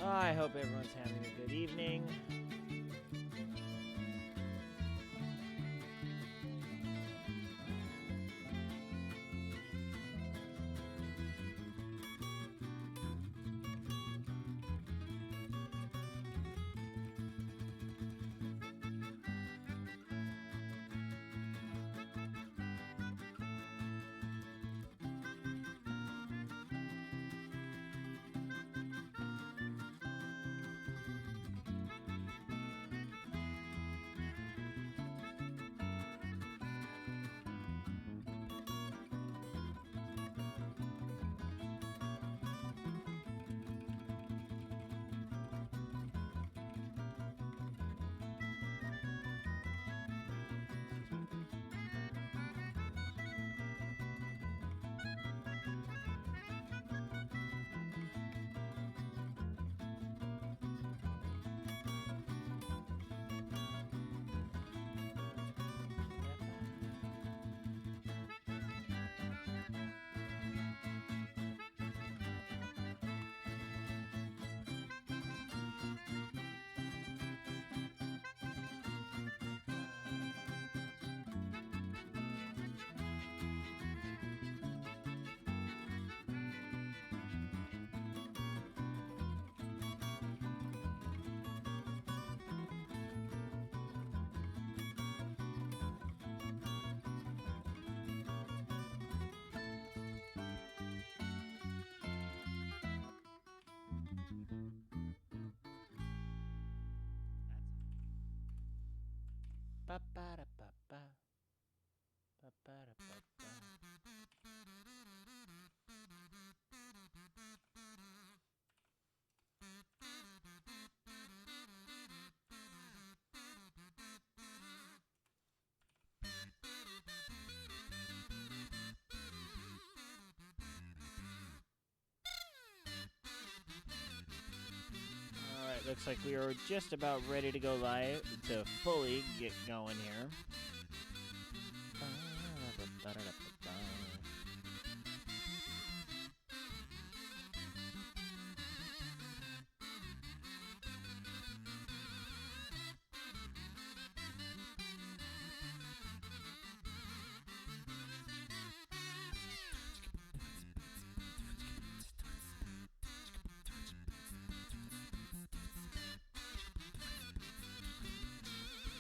I hope everyone's having a good evening. Ba-ba-da-ba-ba. Ba-ba-da-ba-ba. Alright, looks like we are just about ready to go live to fully get going here. Ba-da-ba-ba-da-ba-ba.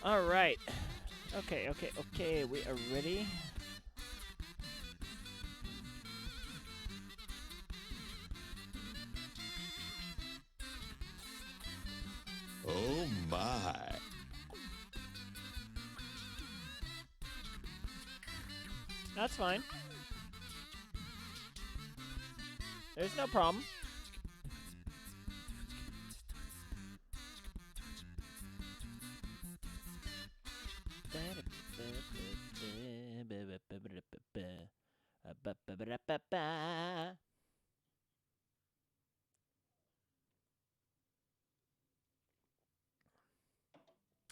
All right. Okay. We are ready. Oh my. That's fine. There's no problem.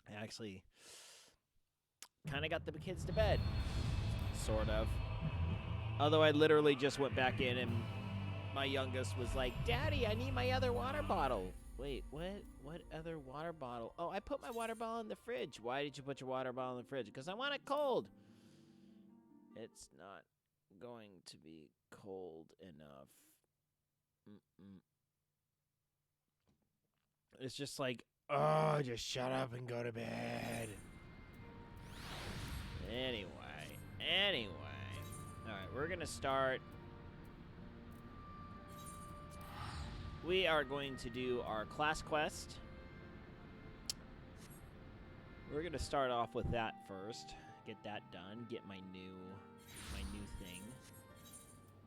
I actually kind of got the kids to bed. Sort of. Although I literally just went back in and my youngest was like, "Daddy, I need my other water bottle." Wait, what? What other water bottle? Oh, I put my water bottle in the fridge. Why did you put your water bottle in the fridge? Because I want it cold. It's not going to be cold enough. It's just like, oh, just shut up and go to bed. Anyway. All right, we're going to start. We are going to do our class quest. We're going to start off with that first. Get that done. Get my new thing.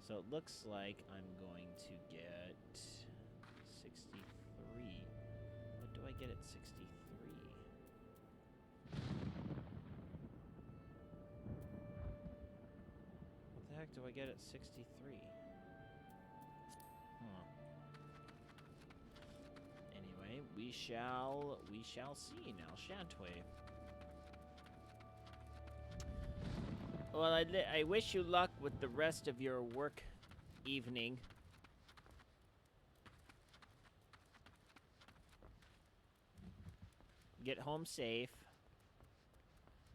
So it looks like I'm going to get 63. What do I get at 63? What the heck do I get at 63? Anyway, we shall see now, shan't we? Well, I wish you luck with the rest of your work evening. get home safe.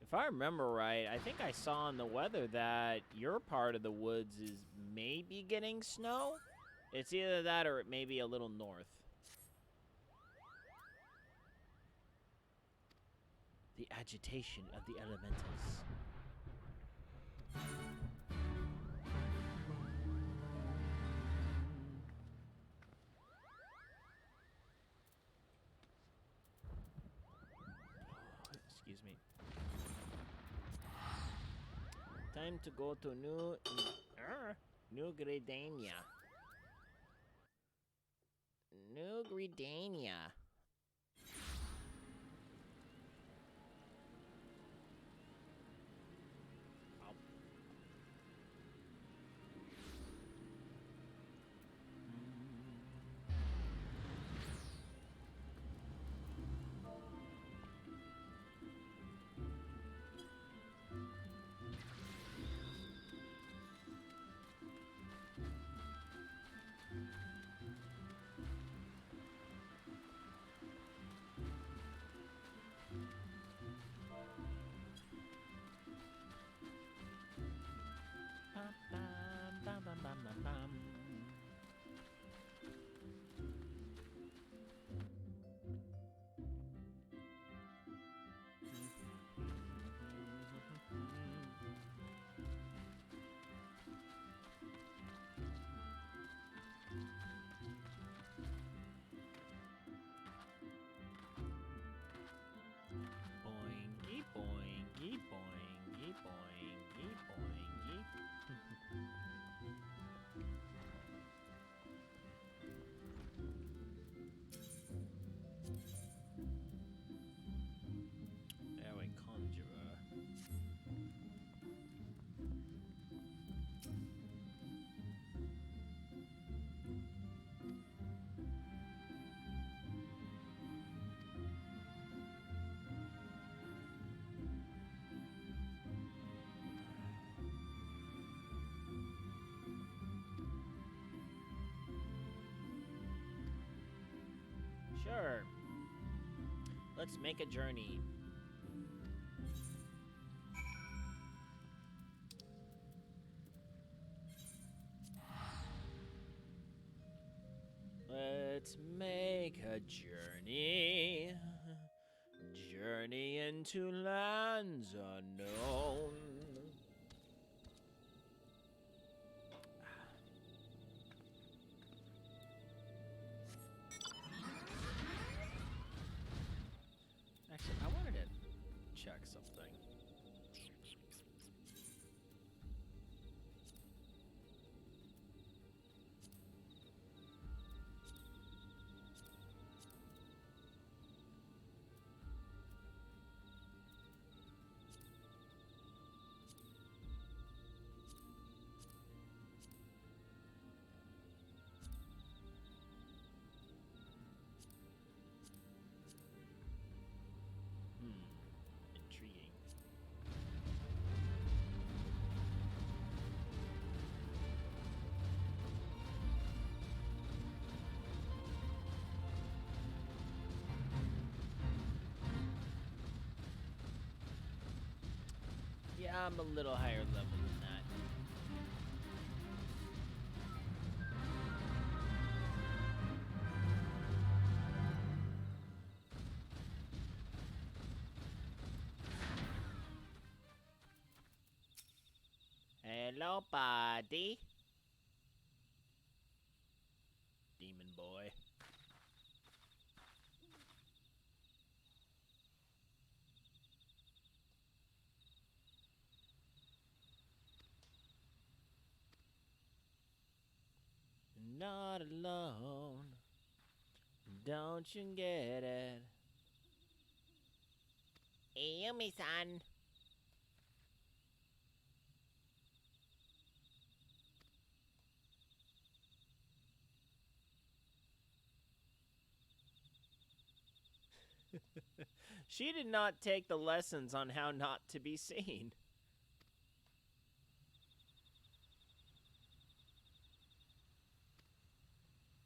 If I remember right, I think I saw in the weather that your part of the woods is maybe getting snow. It's either that or it may be a little north. The agitation of the elementals. Excuse me. Time to go to New Gridania. New Gridania. Boingy, boingy, boingy, boingy, boingy. There we conjurer. Sure. Let's make a journey. Let's make a journey. Journey into lands unknown. Actually, I wanted to check something. Intriguing. Yeah, I'm a little higher level than that. Hello, buddy. Demon boy. Not alone. Don't you get it? Yumi-san. She did not take the lessons on how not to be seen.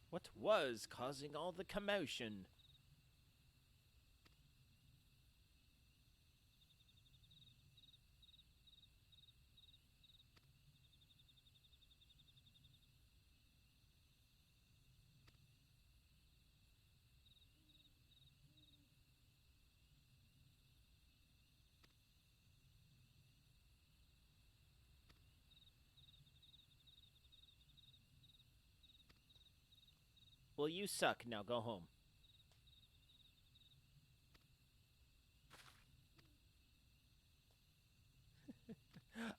What was causing all the commotion? Well, you suck. Now go home.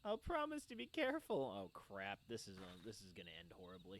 I'll promise to be careful. Oh crap! This is gonna end horribly.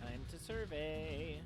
Time to survey.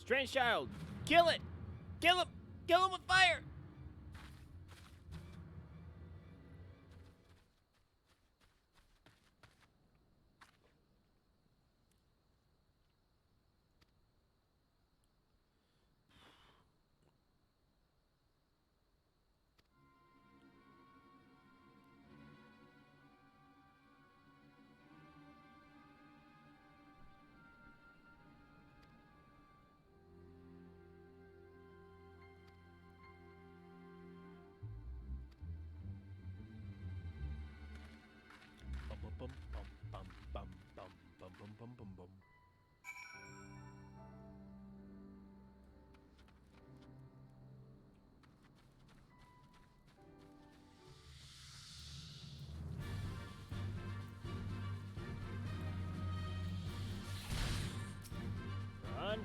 Strange child! Kill it! Kill him! Kill him with fire! bum bum bum bum bum bum bum bum bum bum. Run.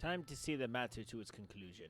Time to see the matter to its conclusion.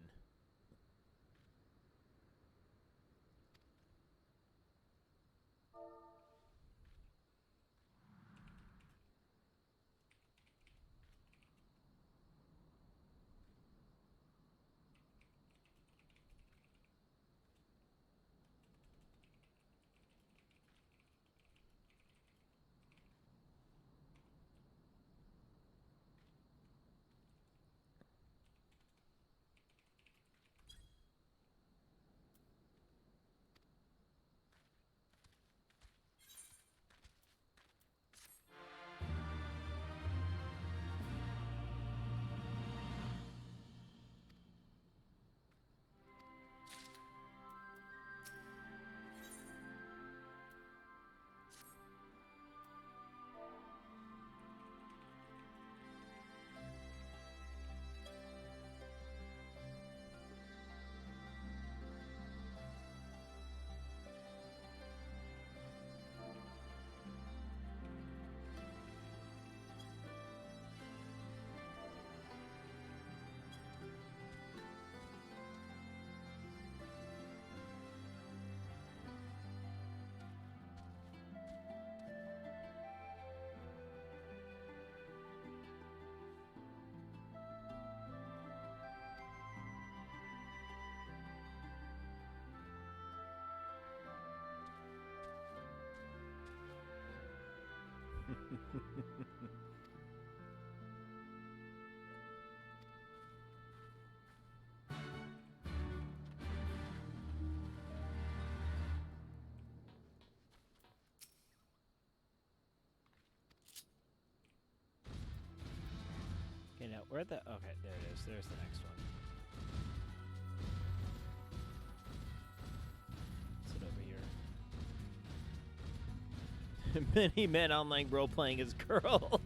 Okay, now where the... Okay, there it is. There's the next one. Sit over here. Many men online role-playing as girls.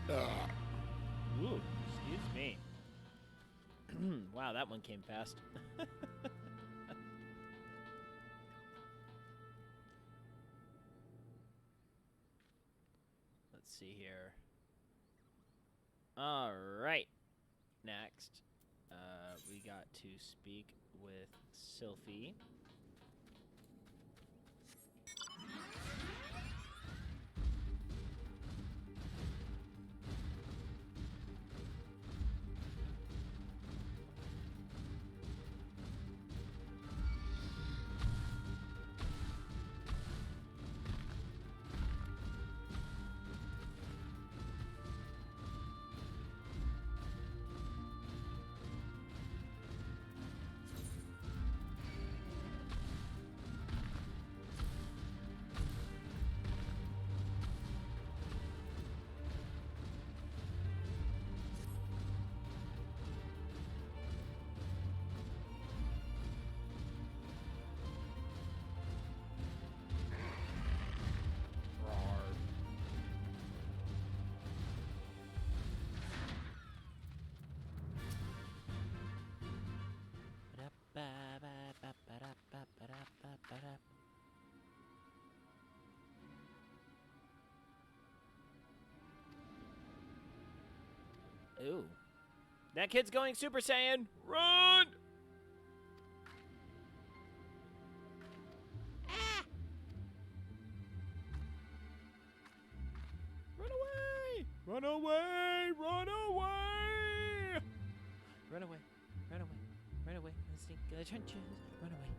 Ooh, excuse me. Wow, that one came fast. Let's see here. All right. Next, we got to speak with Sylphie. Ooh. That kid's going Super Saiyan! Run! Ah! Run away! Run away! Run away! Run away! Run away! Run away! Let's sneak in the trenches! Run away!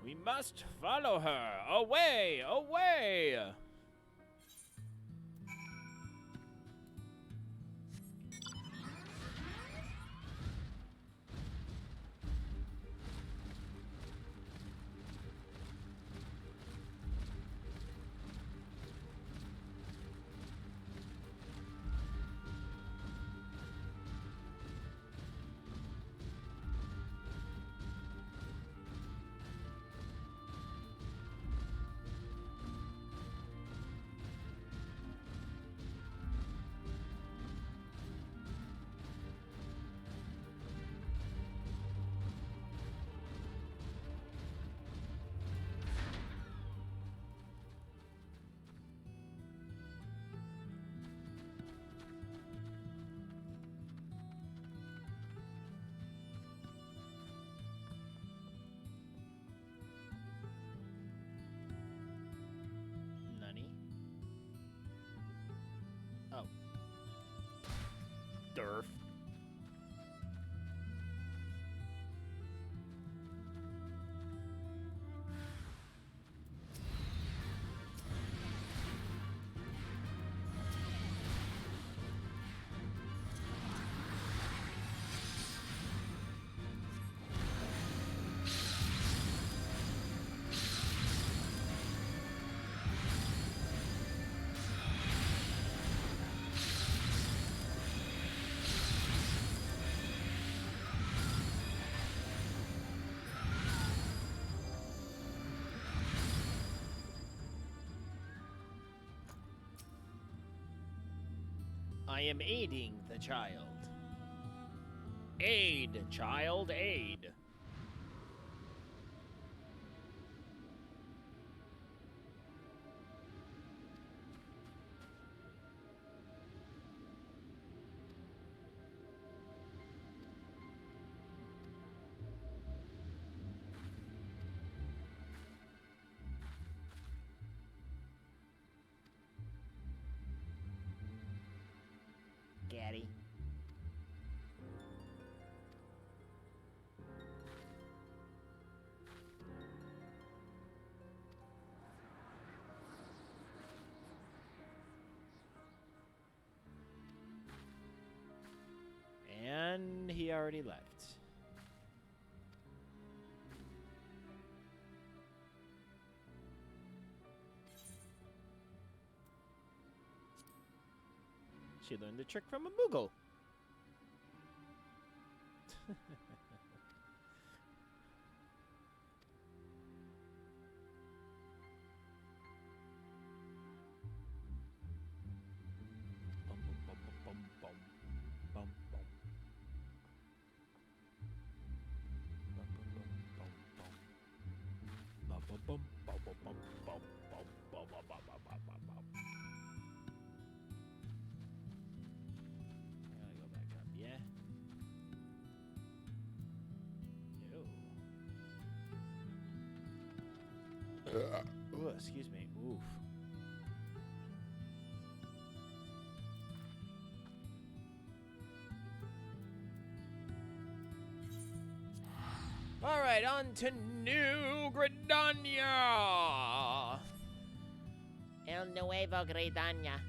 We must follow her! Away! Away! Oh. Durf. I am aiding the child. Aid, child, aid. Gaddy. And he already left. She learned the trick from a Moogle. Ooh, excuse me. Oof. All right, on to New Gridania. El Nuevo Gridania.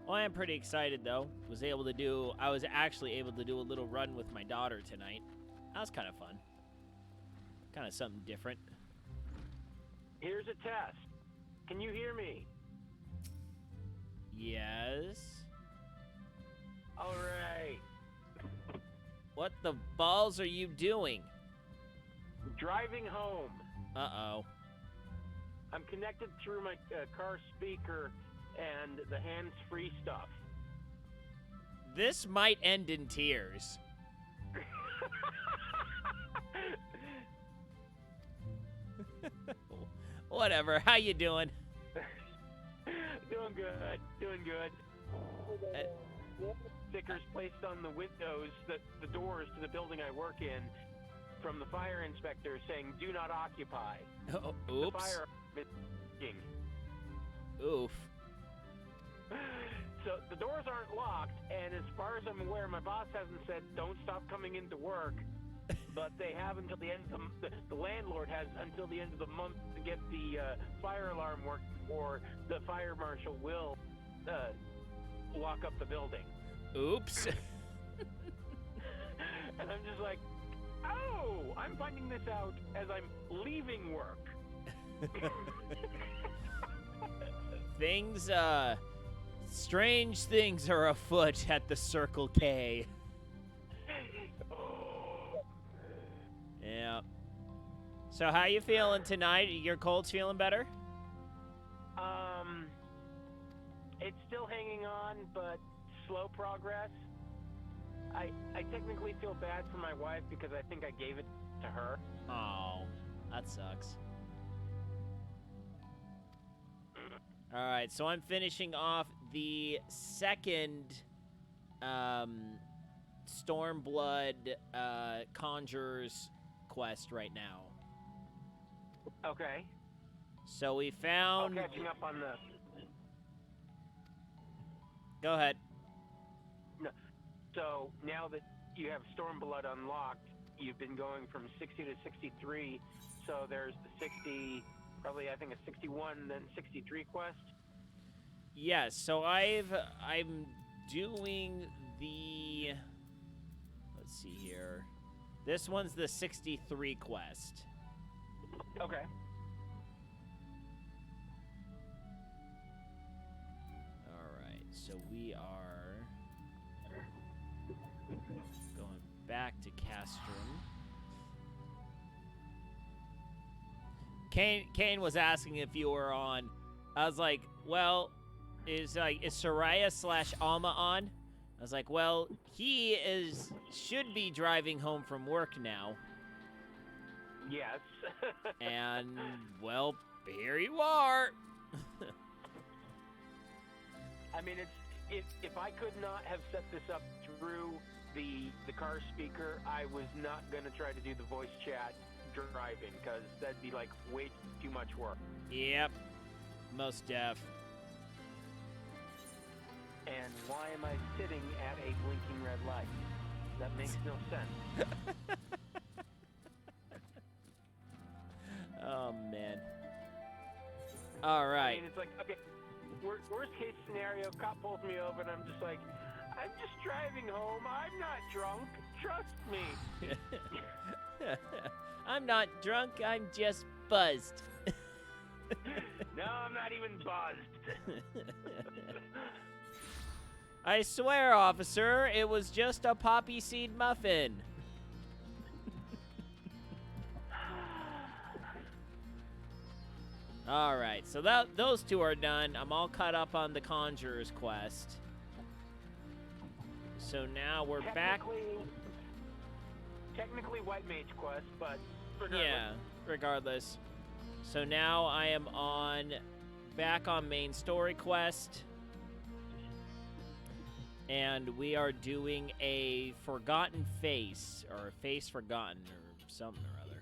Well, I am pretty excited though. I was actually able to do a little run with my daughter tonight. That was kind of fun. Kind of something different. Here's a test. Can you hear me? Yes. All right. What the balls are you doing? Driving home. Uh-oh. I'm connected through my car speaker and the hands-free stuff. This might end in tears. Whatever. How you doing? Doing good. Doing good. Stickers placed on the windows, the doors to the building I work in, from the fire inspector saying, "Do not occupy." Oh, The oops. fire is working. Oof. So the doors aren't locked, and as far as I'm aware, my boss hasn't said don't stop coming into work, but they have until the end of the landlord has until the end of the month to get the fire alarm working, or the fire marshal will lock up the building. Oops. And I'm just like, oh, I'm finding this out as I'm leaving work. Strange things are afoot at the Circle K. Yeah. So how you feeling tonight? Your cold's feeling better? It's still hanging on, but slow progress. I technically feel bad for my wife because I think I gave it to her. Oh, that sucks. All right, so I'm finishing off the second Stormblood Conjures quest right now. Okay. So we found... Catching up on the... Go ahead. No. So now that you have Stormblood unlocked, you've been going from 60 to 63. So there's the 60, probably I think a 61, then 63 quest. Yes, so I'm doing the... Let's see here. This one's the 63 quest. Okay. Alright, so we are going back to Castrum. Kane was asking if you were on. I was like, well, is Soraya / Alma on? I was like, well, he should be driving home from work now. Yes. And, well, here you are. I mean, if I could not have set this up through the car speaker, I was not going to try to do the voice chat driving, because that'd be like way too much work. Yep, most def. And why am I sitting at a blinking red light? That makes no sense. Oh, man. All right. I mean, it's like, okay, worst case scenario, cop pulls me over, and I'm just like, I'm just driving home. I'm not drunk. Trust me. I'm not drunk. I'm just buzzed. No, I'm not even buzzed. I swear, officer, it was just a poppy seed muffin. All right, so those two are done. I'm all caught up on the Conjurer's quest. So now we're back. Technically White Mage Quest, but regardless. Yeah, regardless. So now I am back on main story quest. And we are doing a Forgotten Face, or a Face Forgotten, or something or other.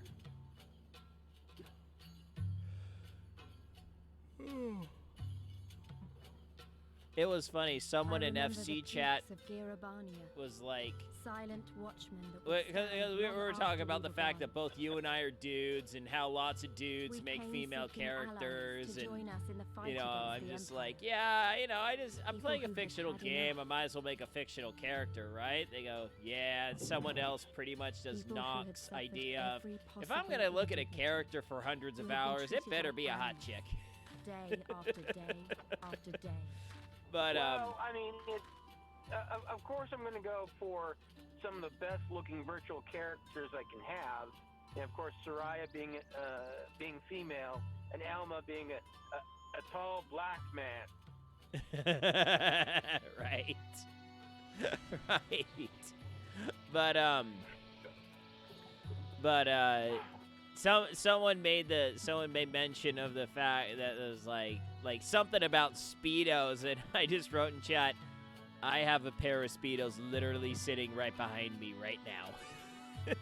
It was funny. Someone in FC chat was like, silent watchmen that because we were talking about the fact that both you and I are dudes, and how lots of dudes make female characters, and you know, I'm just like, yeah, you know, I'm playing a fictional game. I might as well make a fictional character, right? They go, yeah, and someone else pretty much does Nox's idea of, if I'm gonna look at a character for hundreds of hours, it better be a hot chick. Day after day after day. But well, I mean, of course I'm going to go for some of the best-looking virtual characters I can have, and of course Soraya being female, and Alma being a tall black man. Right. Right. But someone made mention of the fact that it was like something about Speedos, and I just wrote in chat, I have a pair of Speedos literally sitting right behind me right now.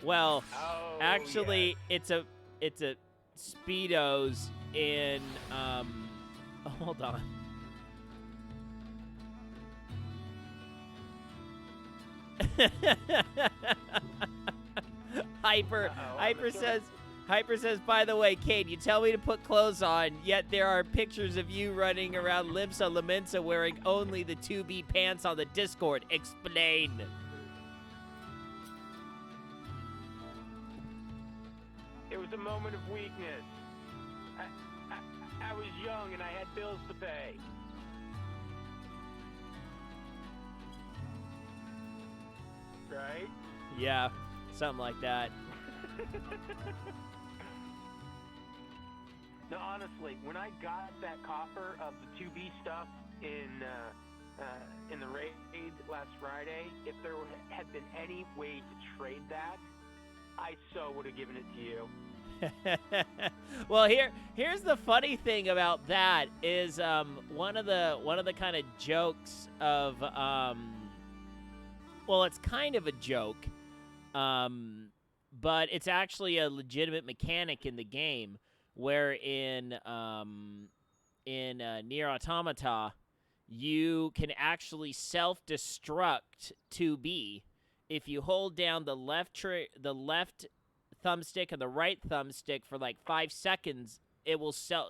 Well, actually, yes. it's a Speedos in hold on. Hyper says, by the way, Kate, you tell me to put clothes on, yet there are pictures of you running around Limsa Laminsa wearing only the 2B pants on the Discord. Explain. It was a moment of weakness. I was young and I had bills to pay. Right? Yeah, something like that. No, honestly, when I got that copper of the 2B stuff in the raid last Friday, if there had been any way to trade that, I so would have given it to you. Well, here's the funny thing about that is one of the kind of jokes of well, it's kind of a joke, but it's actually a legitimate mechanic in the game, where in Nier Automata, you can actually self-destruct 2B if you hold down the left thumbstick and the right thumbstick for like 5 seconds.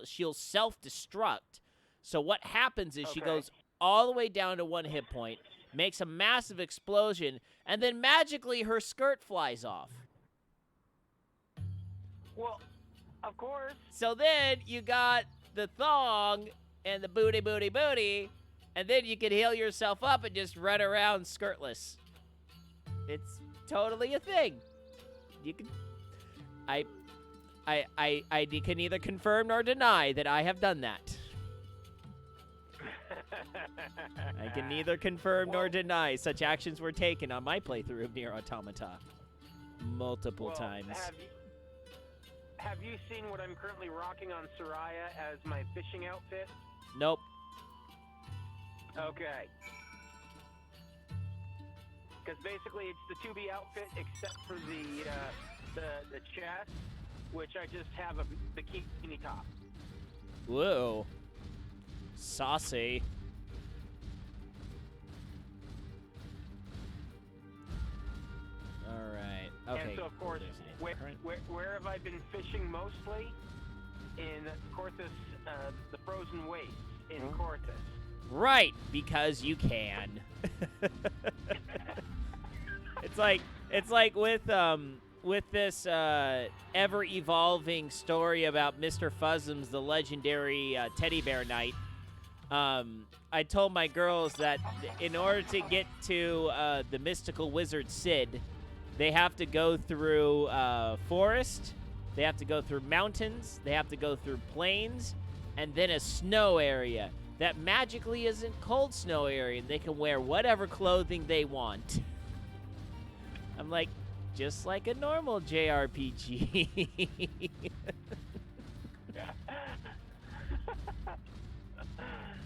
She'll self-destruct. So what happens is she goes all the way down to 1 hit point, makes a massive explosion, and then magically her skirt flies off. Well, of course. So then you got the thong and the booty, and then you can heal yourself up and just run around skirtless. It's totally a thing. You can, I can neither confirm nor deny that I have done that. I can neither confirm nor deny such actions were taken on my playthrough of Nier Automata multiple times. Have you seen what I'm currently rocking on Soraya as my fishing outfit? Nope. Okay. Because basically it's the 2B outfit except for the chest, which I just have a bikini top. Whoa. Saucy. All right. Okay. And so, of course, where have I been fishing mostly? In Korthus, the frozen wastes in Korthus. Right, because you can. It's like with this ever evolving story about Mr. Fuzzums, the legendary teddy bear knight. I told my girls that in order to get to the mystical wizard Sid, they have to go through forest, they have to go through mountains, they have to go through plains, and then a snow area. that magically isn't cold snow area and they can wear whatever clothing they want. I'm like, just like a normal JRPG.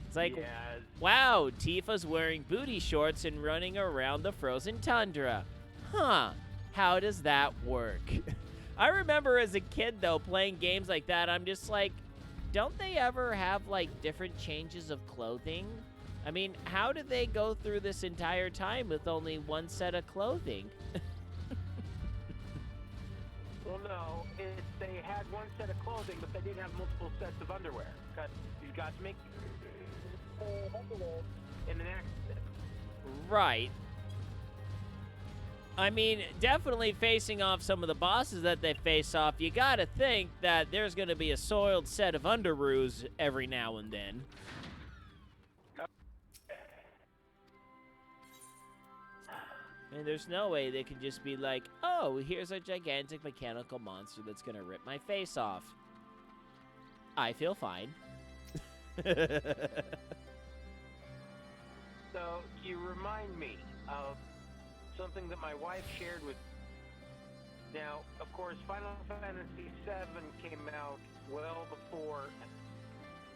It's like, Yes. wow, Tifa's wearing booty shorts and running around the frozen tundra. Huh, how does that work? I remember as a kid, though, playing games like that, I'm just like, don't they ever have, like, different changes of clothing? I mean, how do they go through this entire time with only one set of clothing? Well, no, they had one set of clothing, but they didn't have multiple sets of underwear. Because you got to make underwear in an accident. Right. I mean, definitely facing off some of the bosses that they face off, you gotta think that there's gonna be a soiled set of underoos every now and then. And there's no way they can just be like, oh, here's a gigantic mechanical monster that's gonna rip my face off. I feel fine. So, you remind me of something that my wife shared with. Now, of course, Final Fantasy VII came out well before,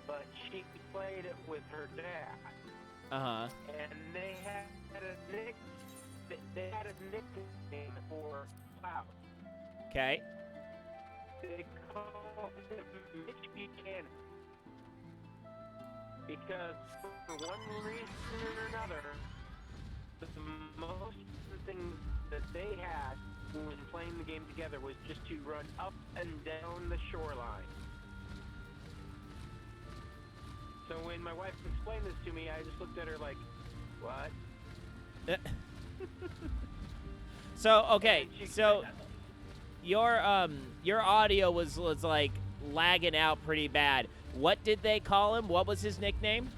but she played it with her dad. Uh-huh. And they had a nickname for Cloud. Okay. They called him Mitch Buchanan. Because for one reason or another, the most thing that they had when playing the game together was just to run up and down the shoreline. So when my wife explained this to me, I just looked at her like, what? So, okay, And she so said, your audio was like lagging out pretty bad. What did they call him? What was his nickname?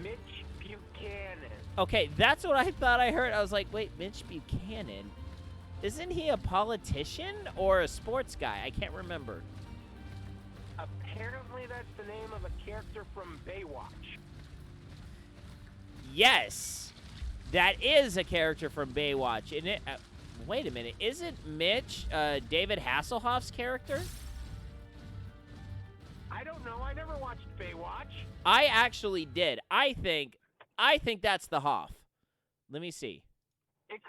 Mitch Buchanan. Okay, that's what I thought I heard. I was like, wait, Mitch Buchanan? Isn't he a politician or a sports guy? I can't remember. Apparently that's the name of a character from Baywatch. Yes, that is a character from Baywatch. And it, wait a minute, isn't Mitch David Hasselhoff's character? I don't know. I never watched Baywatch. I actually did. I think that's the Hoff. Let me see. It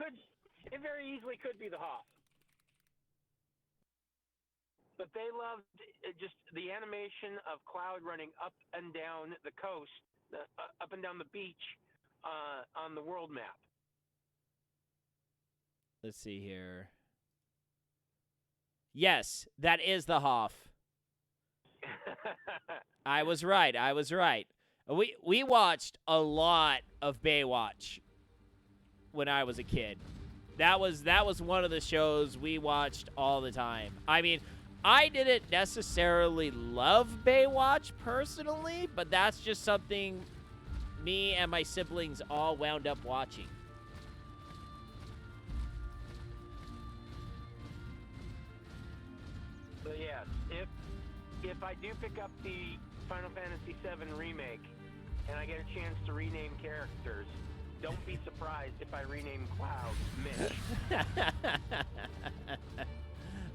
very easily could be the Hoff. But they loved just the animation of Cloud running up and down the coast, up and down the beach on the world map. Let's see here. Yes, that is the Hoff. I was right. We watched a lot of Baywatch when I was a kid. That was one of the shows we watched all the time. I mean, I didn't necessarily love Baywatch personally, but that's just something me and my siblings all wound up watching. So yes, if I do pick up the Final Fantasy VII remake and I get a chance to rename characters, don't be surprised if I rename Cloud Mitch.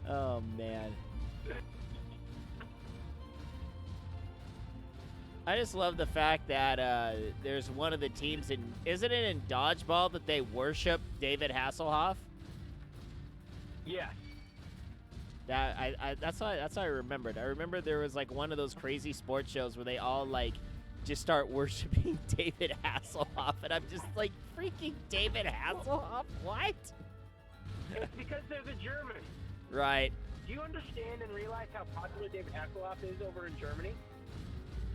Oh man. I just love the fact that there's one of the teams in, isn't it in Dodgeball that they worship David Hasselhoff? Yes. That's how I remembered. I remember there was like one of those crazy sports shows where they all like just start worshiping David Hasselhoff, and I'm just like, freaking David Hasselhoff? What? It's because they're the Germans. Right. Do you understand and realize how popular David Hasselhoff is over in Germany?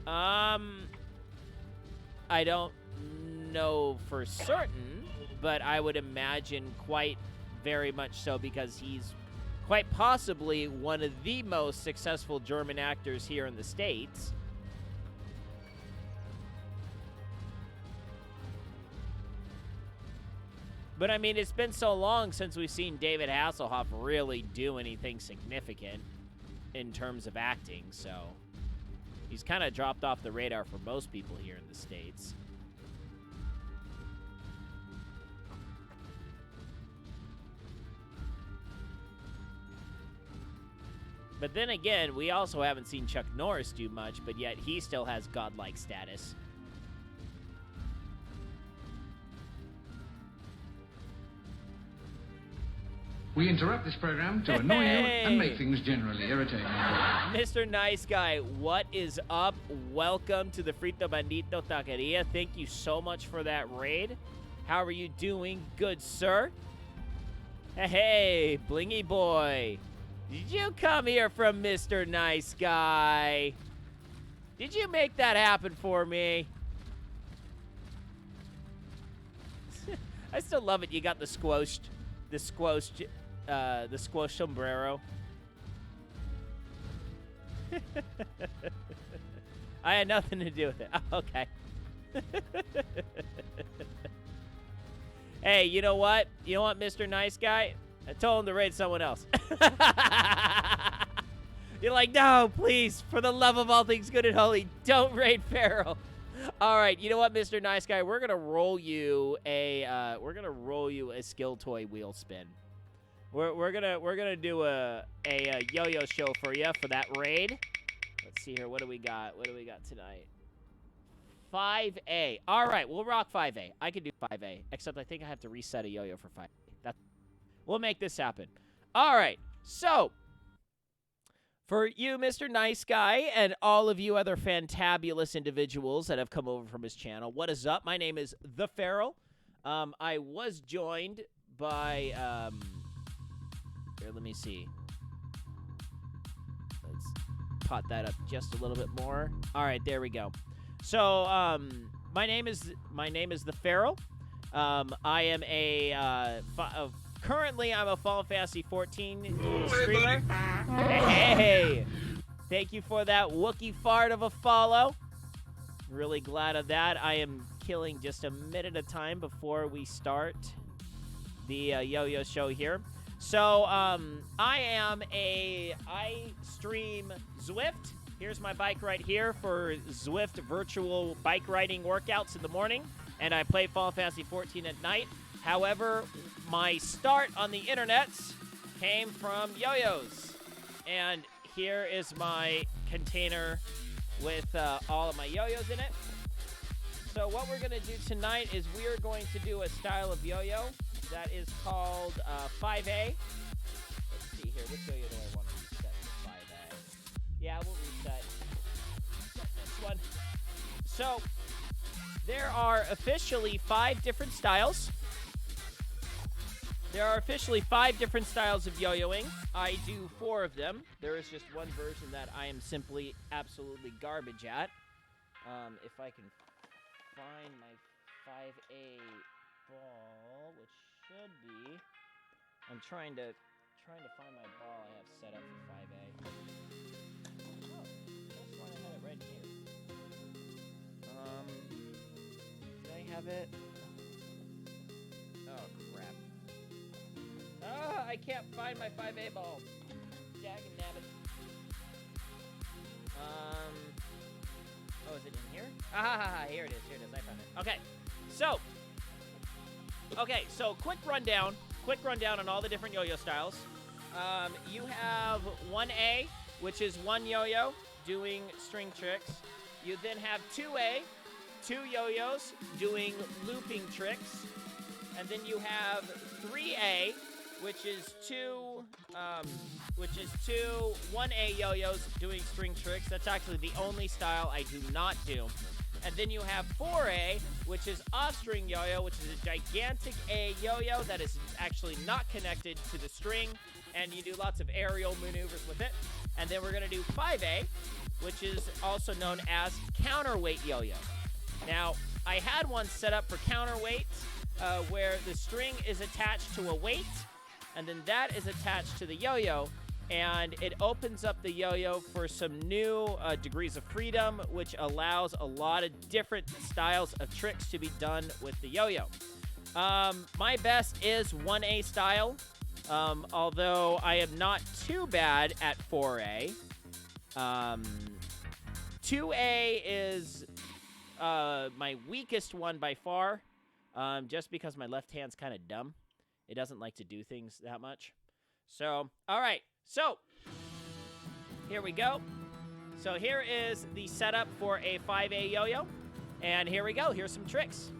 I don't know for certain, but I would imagine quite very much so, because he's quite possibly one of the most successful German actors here in the States. But I mean, it's been so long since we've seen David Hasselhoff really do anything significant in terms of acting, so. He's kind of dropped off the radar for most people here in the States. But then again, we also haven't seen Chuck Norris do much, but yet he still has godlike status. We interrupt this program to annoy you and make things generally irritating. Mr. Nice Guy, what is up? Welcome to the Frito Bandito Taqueria. Thank you so much for that raid. How are you doing, good sir? Hey, Blingy Boy. Did you come here from Mr. Nice Guy? Did you make that happen for me? I still love it. You got the squoshed sombrero. I had nothing to do with it. Oh, okay. Hey, you know what? You know what, Mr. Nice Guy? I told him to raid someone else. You're like, no, please, for the love of all things good and holy, don't raid Pharaoh. All right, you know what, Mr. Nice Guy? We're gonna roll you a skill toy wheel spin. We're gonna do a yo-yo show for you for that raid. Let's see here. What do we got? What do we got tonight? 5A. All right, we'll rock 5A. I can do 5A, except I think I have to reset a yo-yo for 5A. We'll make this happen. All right, so for you, Mr. Nice Guy, and all of you other fantabulous individuals that have come over from his channel, what is up? My name is The Feral. I was joined by, here, let me see. Let's pot that up just a little bit more. All right, there we go. So, my name is The Feral. I am currently I'm a Final Fantasy 14 streamer. Hey, thank you for that Wookiee fart of a follow. Really glad of that. I am killing just a minute at a time before we start the yo-yo show here. So, I stream Zwift. Here's my bike right here for Zwift virtual bike riding workouts in the morning, and I play Final Fantasy 14 at night. However, my start on the internets came from yo-yos, and here is my container with all of my yo-yos in it. So what we're going to do tonight is we are going to do a style of yo-yo that is called 5A. Let's see here. Which yo-yo do I want to reset for 5A? Yeah, we'll reset this one. So there are officially 5 different styles. There are officially 5 different styles of yo-yoing. I do 4 of them. There is just one version that I am simply absolutely garbage at. If I can find my 5A ball, which should be, I'm trying to find my ball I have set up for 5A. Oh, that's why I had it right here. Did I have it? Oh crap. I can't find my 5A ball. Dagnabbit. Oh, is it in here? Here it is. I found it. Okay, so quick rundown on all the different yo-yo styles. You have 1A, which is one yo-yo doing string tricks. You then have 2A, 2 yo-yos doing looping tricks. And then you have 3A, which is two 1A yo-yos doing string tricks. That's actually the only style I do not do. And then you have 4A, which is off-string yo-yo, which is a gigantic A yo-yo that is actually not connected to the string, and you do lots of aerial maneuvers with it. And then we're going to do 5A, which is also known as counterweight yo-yo. Now, I had one set up for counterweight, where the string is attached to a weight, and then that is attached to the yo-yo, and it opens up the yo-yo for some new degrees of freedom, which allows a lot of different styles of tricks to be done with the yo-yo. My best is 1A style, although I am not too bad at 4A. 2A is my weakest one by far, just because my left hand's kind of dumb. It doesn't like to do things that much. So, all right. So, here we go. So here is the setup for a 5A yo-yo. And here we go. Here's some tricks.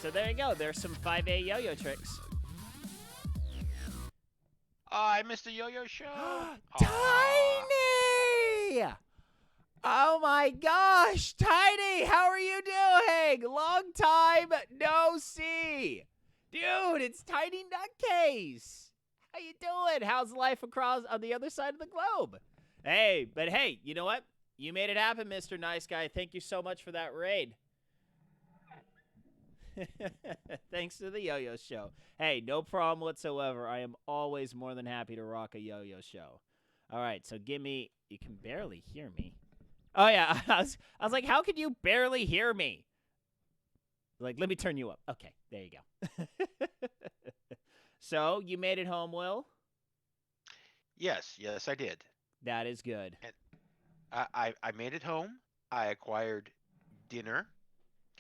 So there you go. There's some 5A yo-yo tricks. I missed the yo-yo show. Tiny! Oh my gosh, Tiny, how are you doing? Long time no see. Dude, it's Tiny Nutcase. How you doing? How's life across on the other side of the globe? Hey, you know what? You made it happen, Mr. Nice Guy. Thank you so much for that raid. Thanks to the yo-yo show. Hey, no problem whatsoever. I am always more than happy to rock a yo-yo show. All right, so give me... You can barely hear me. Oh, yeah. I was like, how could you barely hear me? Like, let me turn you up. Okay, there you go. So, you made it home, Will? Yes, I did. That is good. And I made it home. I acquired dinner.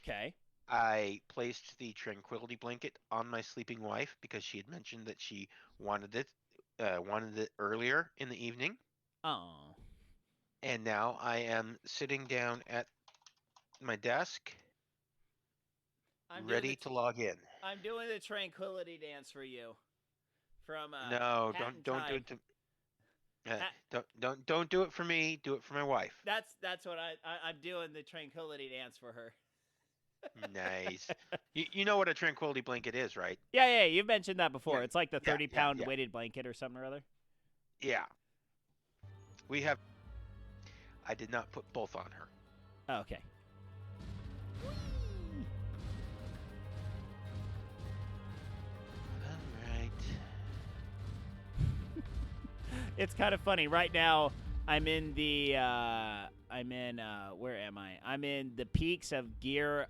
Okay. I placed the tranquility blanket on my sleeping wife because she had mentioned that she wanted it earlier in the evening. Oh. And now I am sitting down at my desk, ready to log in. I'm doing the tranquility dance for you. From No, Hat and don't do Tie. it to don't do it for me. Do it for my wife. That's what I'm doing, the tranquility dance for her. Nice. You know what a tranquility blanket is, right? Yeah, you've mentioned that before. Yeah, It's like the yeah, 30-pound yeah. weighted blanket or something or other. Yeah. We have. I did not put both on her. Oh, okay. All right. It's kind of funny. Right now, I'm in the, where am I? I'm in the peaks of Gear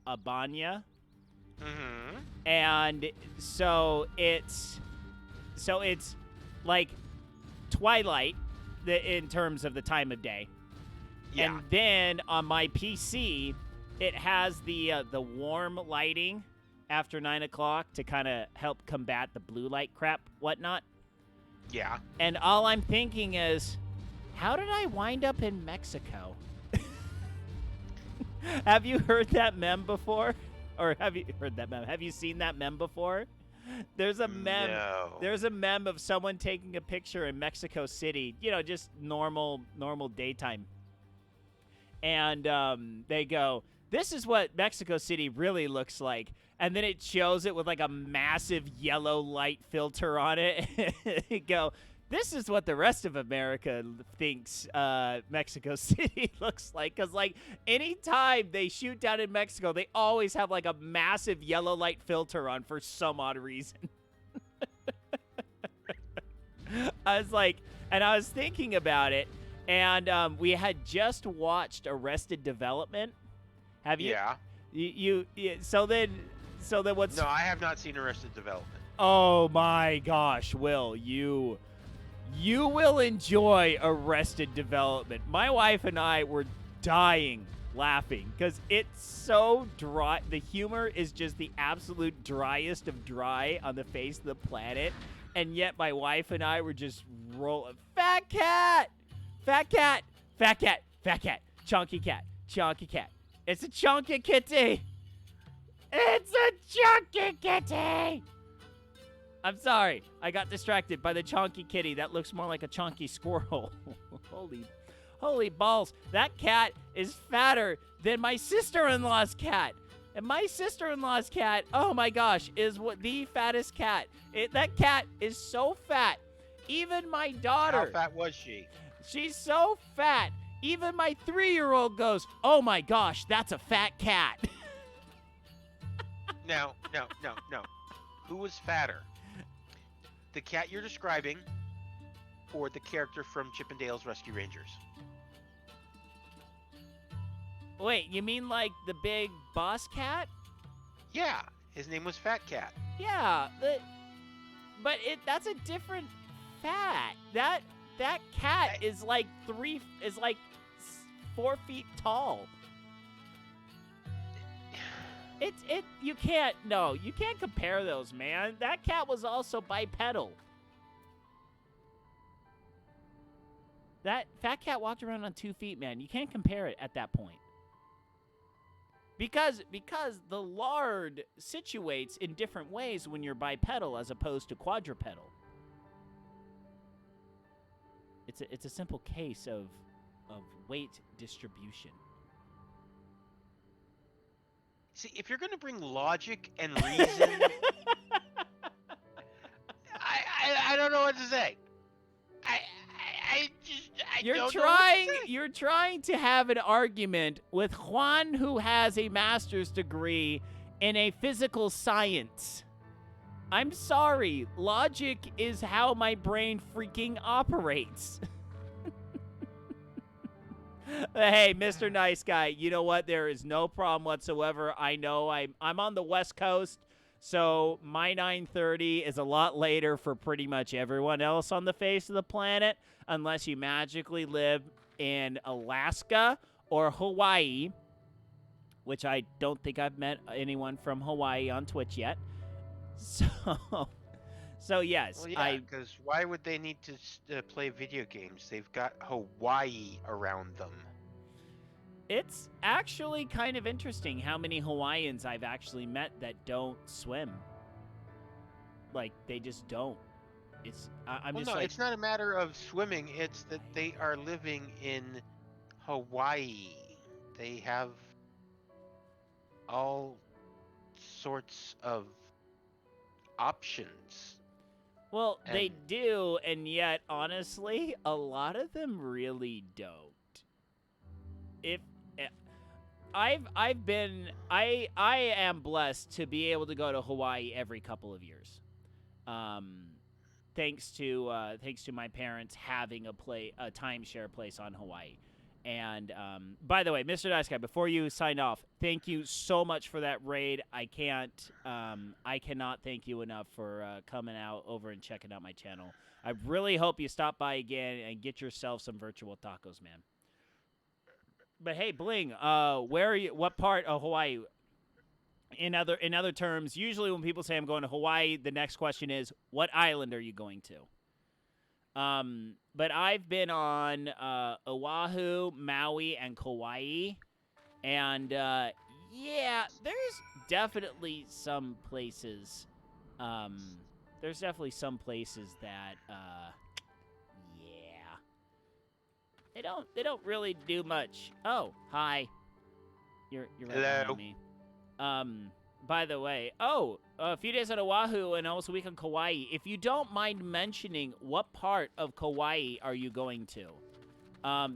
Albania. Mm-hmm. And so it's like twilight in terms of the time of day. Yeah. And then on my PC, it has the warm lighting after 9 o'clock to kind of help combat the blue light crap, whatnot. Yeah. And all I'm thinking is, how did I wind up in Mexico? Have you heard that meme before? Or have you heard that meme? Have you seen that meme before? There's a meme. No. There's a meme of someone taking a picture in Mexico City, just normal daytime. And they go, "This is what Mexico City really looks like." And then it shows it with like a massive yellow light filter on it. They go, "This is what the rest of America thinks Mexico City looks like." Because, like, anytime they shoot down in Mexico, they always have, like, a massive yellow light filter on for some odd reason. I was thinking about it, and we had just watched Arrested Development. Have you? Yeah. So then what's... No, I have not seen Arrested Development. Oh, my gosh, Will, You will enjoy Arrested Development. My wife and I were dying laughing because it's so dry. The humor is just the absolute driest of dry on the face of the planet. And yet my wife and I were just rolling. Fat cat! Fat cat! Fat cat! Fat cat! Chunky cat! Chunky cat! It's a chunky kitty! It's a chunky kitty! I'm sorry. I got distracted by the chonky kitty. That looks more like a chonky squirrel. Holy balls. That cat is fatter than my sister-in-law's cat. And my sister-in-law's cat, oh my gosh, is the fattest cat. That cat is so fat. Even my daughter. How fat was she? She's so fat. Even my 3-year-old goes, "Oh my gosh, that's a fat cat." No. Who was fatter? The cat you're describing, or the character from Chip and Dale's Rescue Rangers? Wait, you mean like the big boss cat? Yeah, his name was Fat Cat. Yeah, but that's a different fat. That cat is like 4 feet tall. You can't compare those, man. That cat was also bipedal. That fat cat walked around on 2 feet, man. You can't compare it at that point. Because the lard situates in different ways when you're bipedal as opposed to quadrupedal. It's a simple case of weight distribution. See, if you're going to bring logic and reason, I don't know what to say. You're trying to have an argument with Juan, who has a master's degree in a physical science. I'm sorry, logic is how my brain freaking operates. Hey, Mr. Nice Guy, you know what? There is no problem whatsoever. I know I'm on the West Coast, so my 9:30 is a lot later for pretty much everyone else on the face of the planet, unless you magically live in Alaska or Hawaii, which I don't think I've met anyone from Hawaii on Twitch yet. So yes, well, yeah, because why would they need to play video games? They've got Hawaii around them. It's actually kind of interesting how many Hawaiians I've actually met that don't swim. Like, they just don't. It's not a matter of swimming. It's that they are living in Hawaii. They have all sorts of options. Well, they do, and yet, honestly, a lot of them really don't. I am blessed to be able to go to Hawaii every couple of years, thanks to my parents having a timeshare place on Hawaii. And by the way, Mr. Nice Guy, before you sign off, thank you so much for that raid. I cannot thank you enough for coming out over and checking out my channel. I really hope you stop by again and get yourself some virtual tacos, man. But hey, Bling, where are you? What part of Hawaii? In other terms, usually when people say I'm going to Hawaii, the next question is, what island are you going to? But I've been on Oahu, Maui, and Kauai, and yeah, there's definitely some places. There's definitely some places that yeah, they don't really do much. Oh, hi. You're right Hello. behind me. By the way, a few days on Oahu and also a week on Kauai. If you don't mind mentioning, what part of Kauai are you going to?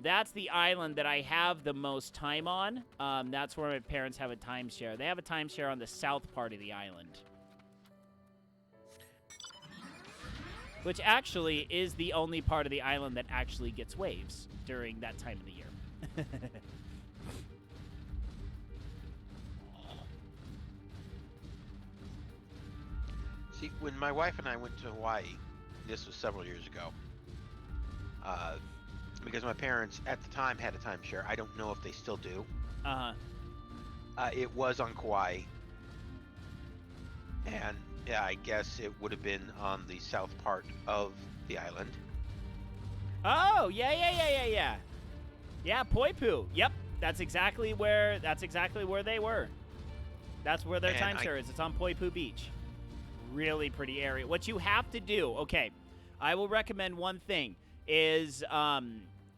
That's the island that I have the most time on. That's where my parents have a timeshare. They have a timeshare on the south part of the island. Which actually is the only part of the island that actually gets waves during that time of the year. See, when my wife and I went to Hawaii, this was several years ago, because my parents at the time had a timeshare. I don't know if they still do. It was on Kauai, and yeah, I guess it would have been on the south part of the island. Oh, yeah. Yeah, Poipu. Yep, that's exactly where they were. That's where their And timeshare is. It's on Poipu Beach. Really pretty area. What you have to do, okay, I will recommend one thing, is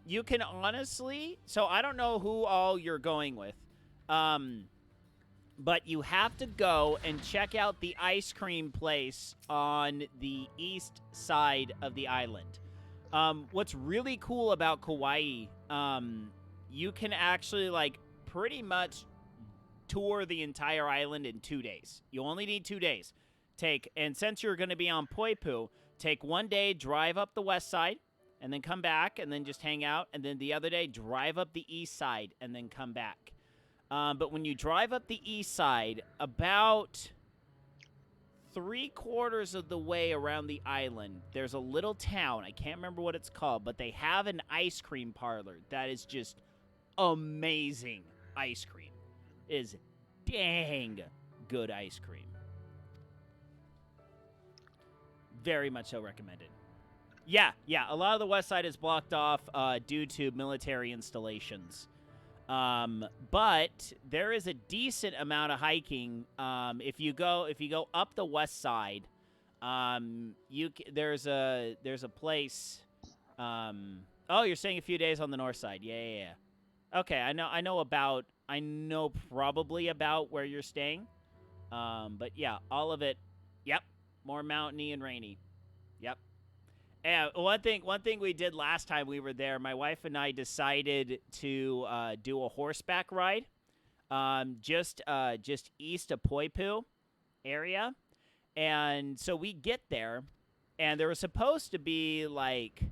you can honestly, so I don't know who all you're going with, but you have to go and check out the ice cream place on the east side of the island. What's really cool about Kauai, you can actually, like, pretty much tour the entire island in 2 days. You only need 2 days. And since you're going to be on Poipu, take 1 day, drive up the west side, and then come back, and then just hang out, and then the other day, drive up the east side, and then come back. But when you drive up the east side, about 3/4 of the way around the island, there's a little town. I can't remember what it's called, but they have an ice cream parlor that is just amazing ice cream. It is dang good ice cream. Very much so recommended. Yeah. A lot of the west side is blocked off due to military installations. But there is a decent amount of hiking. If you go up the west side, there's a place. Oh, you're staying a few days on the north side. Yeah. Okay, I know probably about where you're staying. But yeah, all of it. Yep. More mountainy and rainy. Yep. And one thing we did last time we were there, my wife and I decided to do a horseback ride, just east of Poipu area, and so we get there, and there was supposed to be like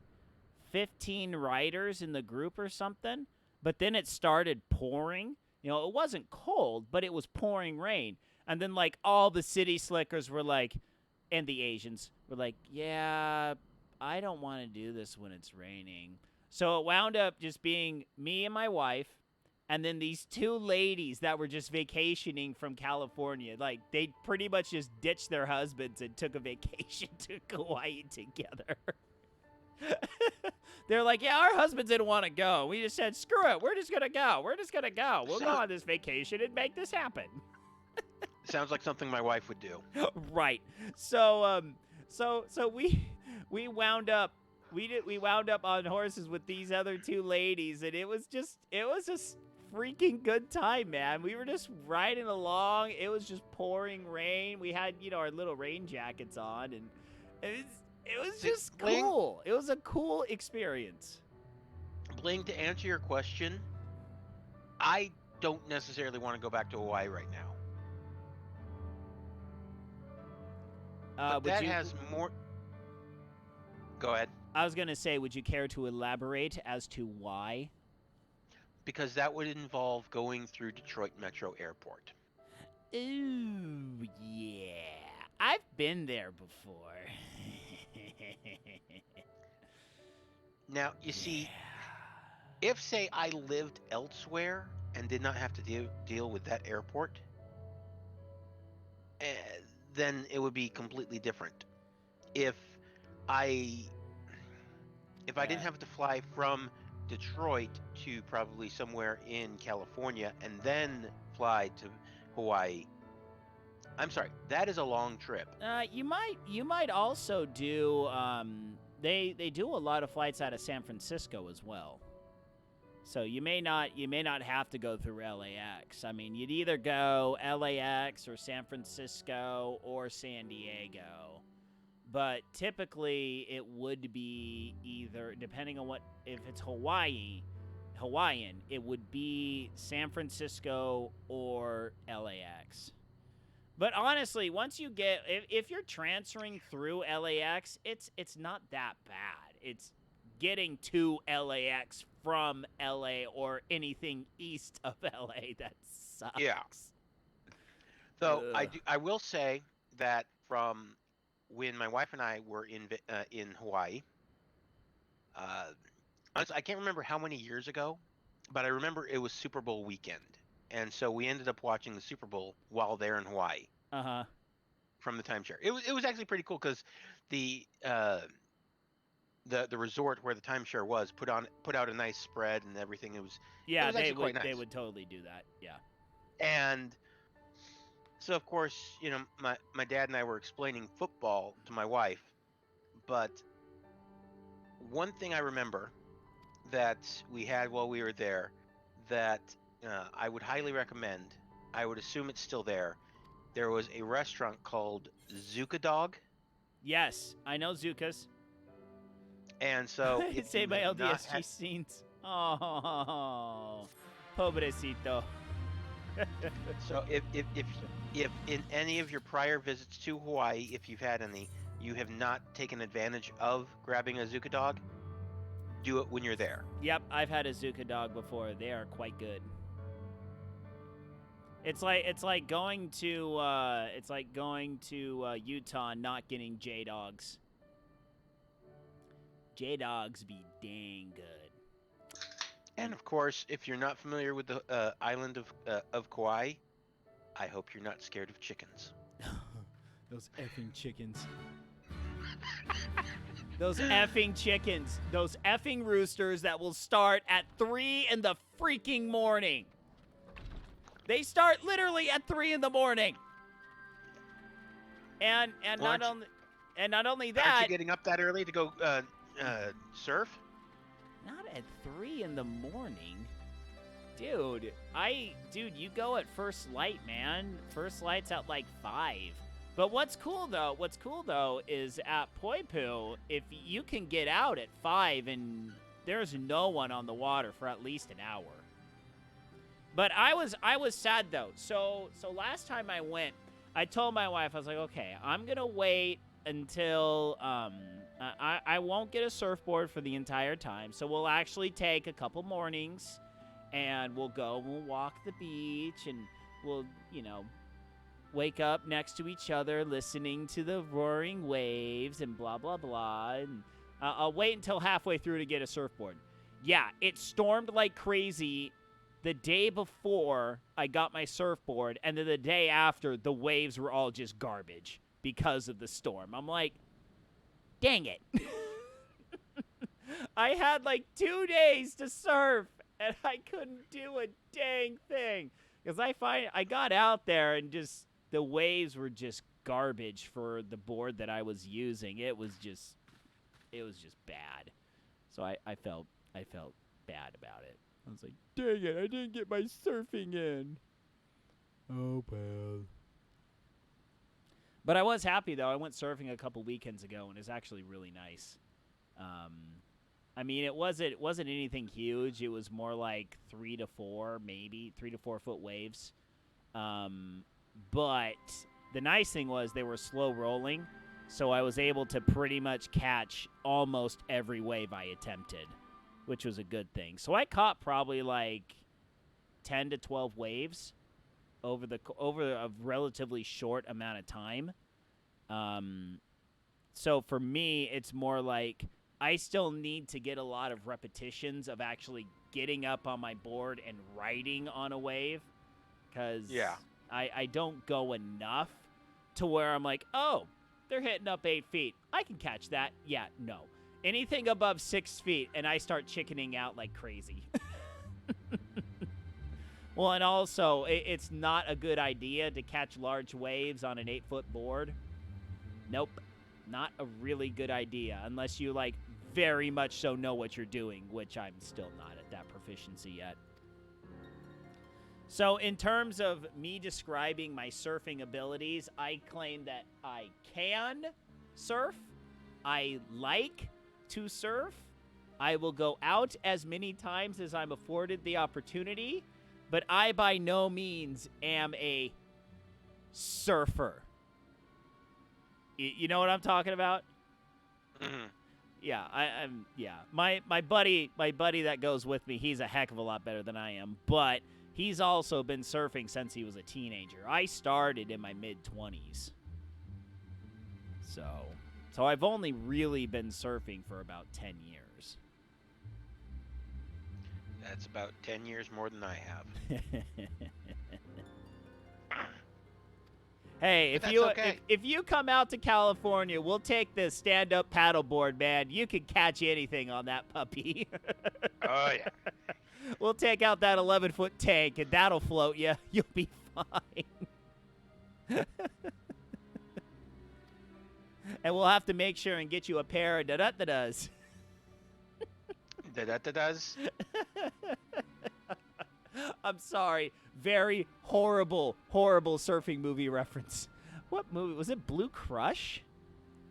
15 riders in the group or something, but then it started pouring. You know, it wasn't cold, but it was pouring rain, and then like all the city slickers were like, and the Asians were like, yeah, I don't want to do this when it's raining. So it wound up just being me and my wife, and then these two ladies that were just vacationing from California. Like, they pretty much just ditched their husbands and took a vacation to Kauai together. They're like, yeah, our husbands didn't want to go. We just said, screw it. We're just going to go. We'll go on this vacation and make this happen. Sounds like something my wife would do. Right. So we wound up on horses with these other two ladies, and it was just freaking good time, man. We were just riding along. It was just pouring rain. We had, our little rain jackets on, and it was just cool. It was a cool experience. Bling, to answer your question, I don't necessarily want to go back to Hawaii right now. But that has more. Go ahead. I was going to say, would you care to elaborate as to why? Because that would involve going through Detroit Metro Airport. Ooh, yeah. I've been there before. Now, you see, if, say, I lived elsewhere and did not have to deal with that airport, then it would be completely different. If I If I didn't Yeah. have to fly from Detroit to probably somewhere in California and then fly to Hawaii, I'm sorry, that is a long trip. You might also do they do a lot of flights out of San Francisco as well. So you may not have to go through LAX. I mean, you'd either go LAX or San Francisco or San Diego. But typically it would be either, depending on if it's Hawaiian, it would be San Francisco or LAX. But honestly, once you get, if you're transferring through LAX, it's not that bad. It's getting to LAX from LA or anything east of LA that sucks. Yeah. So Ugh. I will say that from when my wife and I were in Hawaii, honestly, I can't remember how many years ago, but I remember it was Super Bowl weekend, and so we ended up watching the Super Bowl while there in Hawaii Uh-huh. from the timeshare. It was actually pretty cool because the resort where the timeshare was put out a nice spread and everything. It was Yeah, actually quite nice. they would totally do that. Yeah. And so of course, my dad and I were explaining football to my wife, but one thing I remember that we had while we were there that I would highly recommend, I would assume it's still there. There was a restaurant called Zuka Dog. Yes, I know Zukas. And so if Say you my have not LDSG had- scenes. Oh, pobrecito. So if in any of your prior visits to Hawaii, if you've had any, you have not taken advantage of grabbing a Zuka Dog, do it when you're there. Yep, I've had a Zuka dog before. They are quite good. It's like going to Utah and not getting J dogs. J dogs be dang good. And of course, if you're not familiar with the island of Kauai, I hope you're not scared of chickens. Those effing chickens. Those effing chickens. Those effing roosters that will start at 3 in the freaking morning. They start literally at 3 in the morning. And Well, not only Aren't that, you getting up that early to go surf? not at 3 in the morning. Dude, you go at first light, man. First light's at like 5. But what's cool though is at Poipu, if you can get out at 5 and there's no one on the water for at least an hour. But I was sad though. So last time I went, I told my wife, I was like, okay, I'm gonna wait until I won't get a surfboard for the entire time. So we'll actually take a couple mornings and we'll walk the beach and we'll, wake up next to each other listening to the roaring waves and blah, blah, blah. And I'll wait until halfway through to get a surfboard. Yeah, it stormed like crazy the day before I got my surfboard, and then the day after, the waves were all just garbage because of the storm. I'm like, dang it. I had like 2 days to surf, and I couldn't do a dang thing. Because I got out there, and just the waves were just garbage for the board that I was using. It was just bad. So I felt bad about it. I was like, dang it, I didn't get my surfing in. Oh, well. But I was happy, though. I went surfing a couple weekends ago, and it's actually really nice. I mean, it wasn't anything huge. It was more like 3 to 4 foot waves. But the nice thing was they were slow rolling, so I was able to pretty much catch almost every wave I attempted, which was a good thing. So I caught probably like 10 to 12 waves over a relatively short amount of time. So for me, it's more like I still need to get a lot of repetitions of actually getting up on my board and riding on a wave, because I don't go enough to where I'm like, oh, they're hitting up 8 feet. I can catch that. Yeah, no. Anything above 6 feet, and I start chickening out like crazy. Well, and also, it's not a good idea to catch large waves on an 8-foot board. Nope. Not a really good idea, unless you, like, very much so know what you're doing, which I'm still not at that proficiency yet. So, in terms of me describing my surfing abilities, I claim that I can surf. I like to surf. I will go out as many times as I'm afforded the opportunity, but I by no means am a surfer. You know what I'm talking about? Mhm. Yeah, I'm. Yeah, my buddy that goes with me, he's a heck of a lot better than I am, but he's also been surfing since he was a teenager. I started in my mid-20s, so I've only really been surfing for about 10 years. That's about 10 years more than I have. Hey, But if you come out to California, we'll take the stand-up paddleboard, man. You can catch anything on that puppy. Oh, yeah. We'll take out that 11-foot tank, and that'll float you. You'll be fine. And we'll have to make sure and get you a pair of da-da-da-das. Da-da-da-does. I'm sorry. Very horrible, horrible surfing movie reference. What movie? Was it Blue Crush?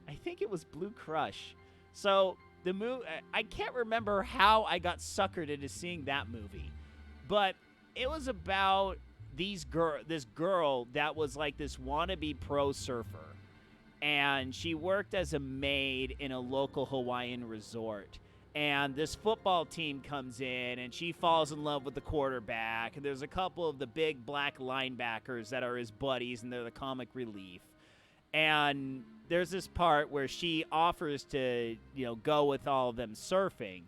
I think it was Blue Crush. So, the movie, I can't remember how I got suckered into seeing that movie. But it was about this girl that was like this wannabe pro surfer. And she worked as a maid in a local Hawaiian resort. And this football team comes in, and she falls in love with the quarterback. And there's a couple of the big black linebackers that are his buddies, and they're the comic relief. And there's this part where she offers to, go with all of them surfing.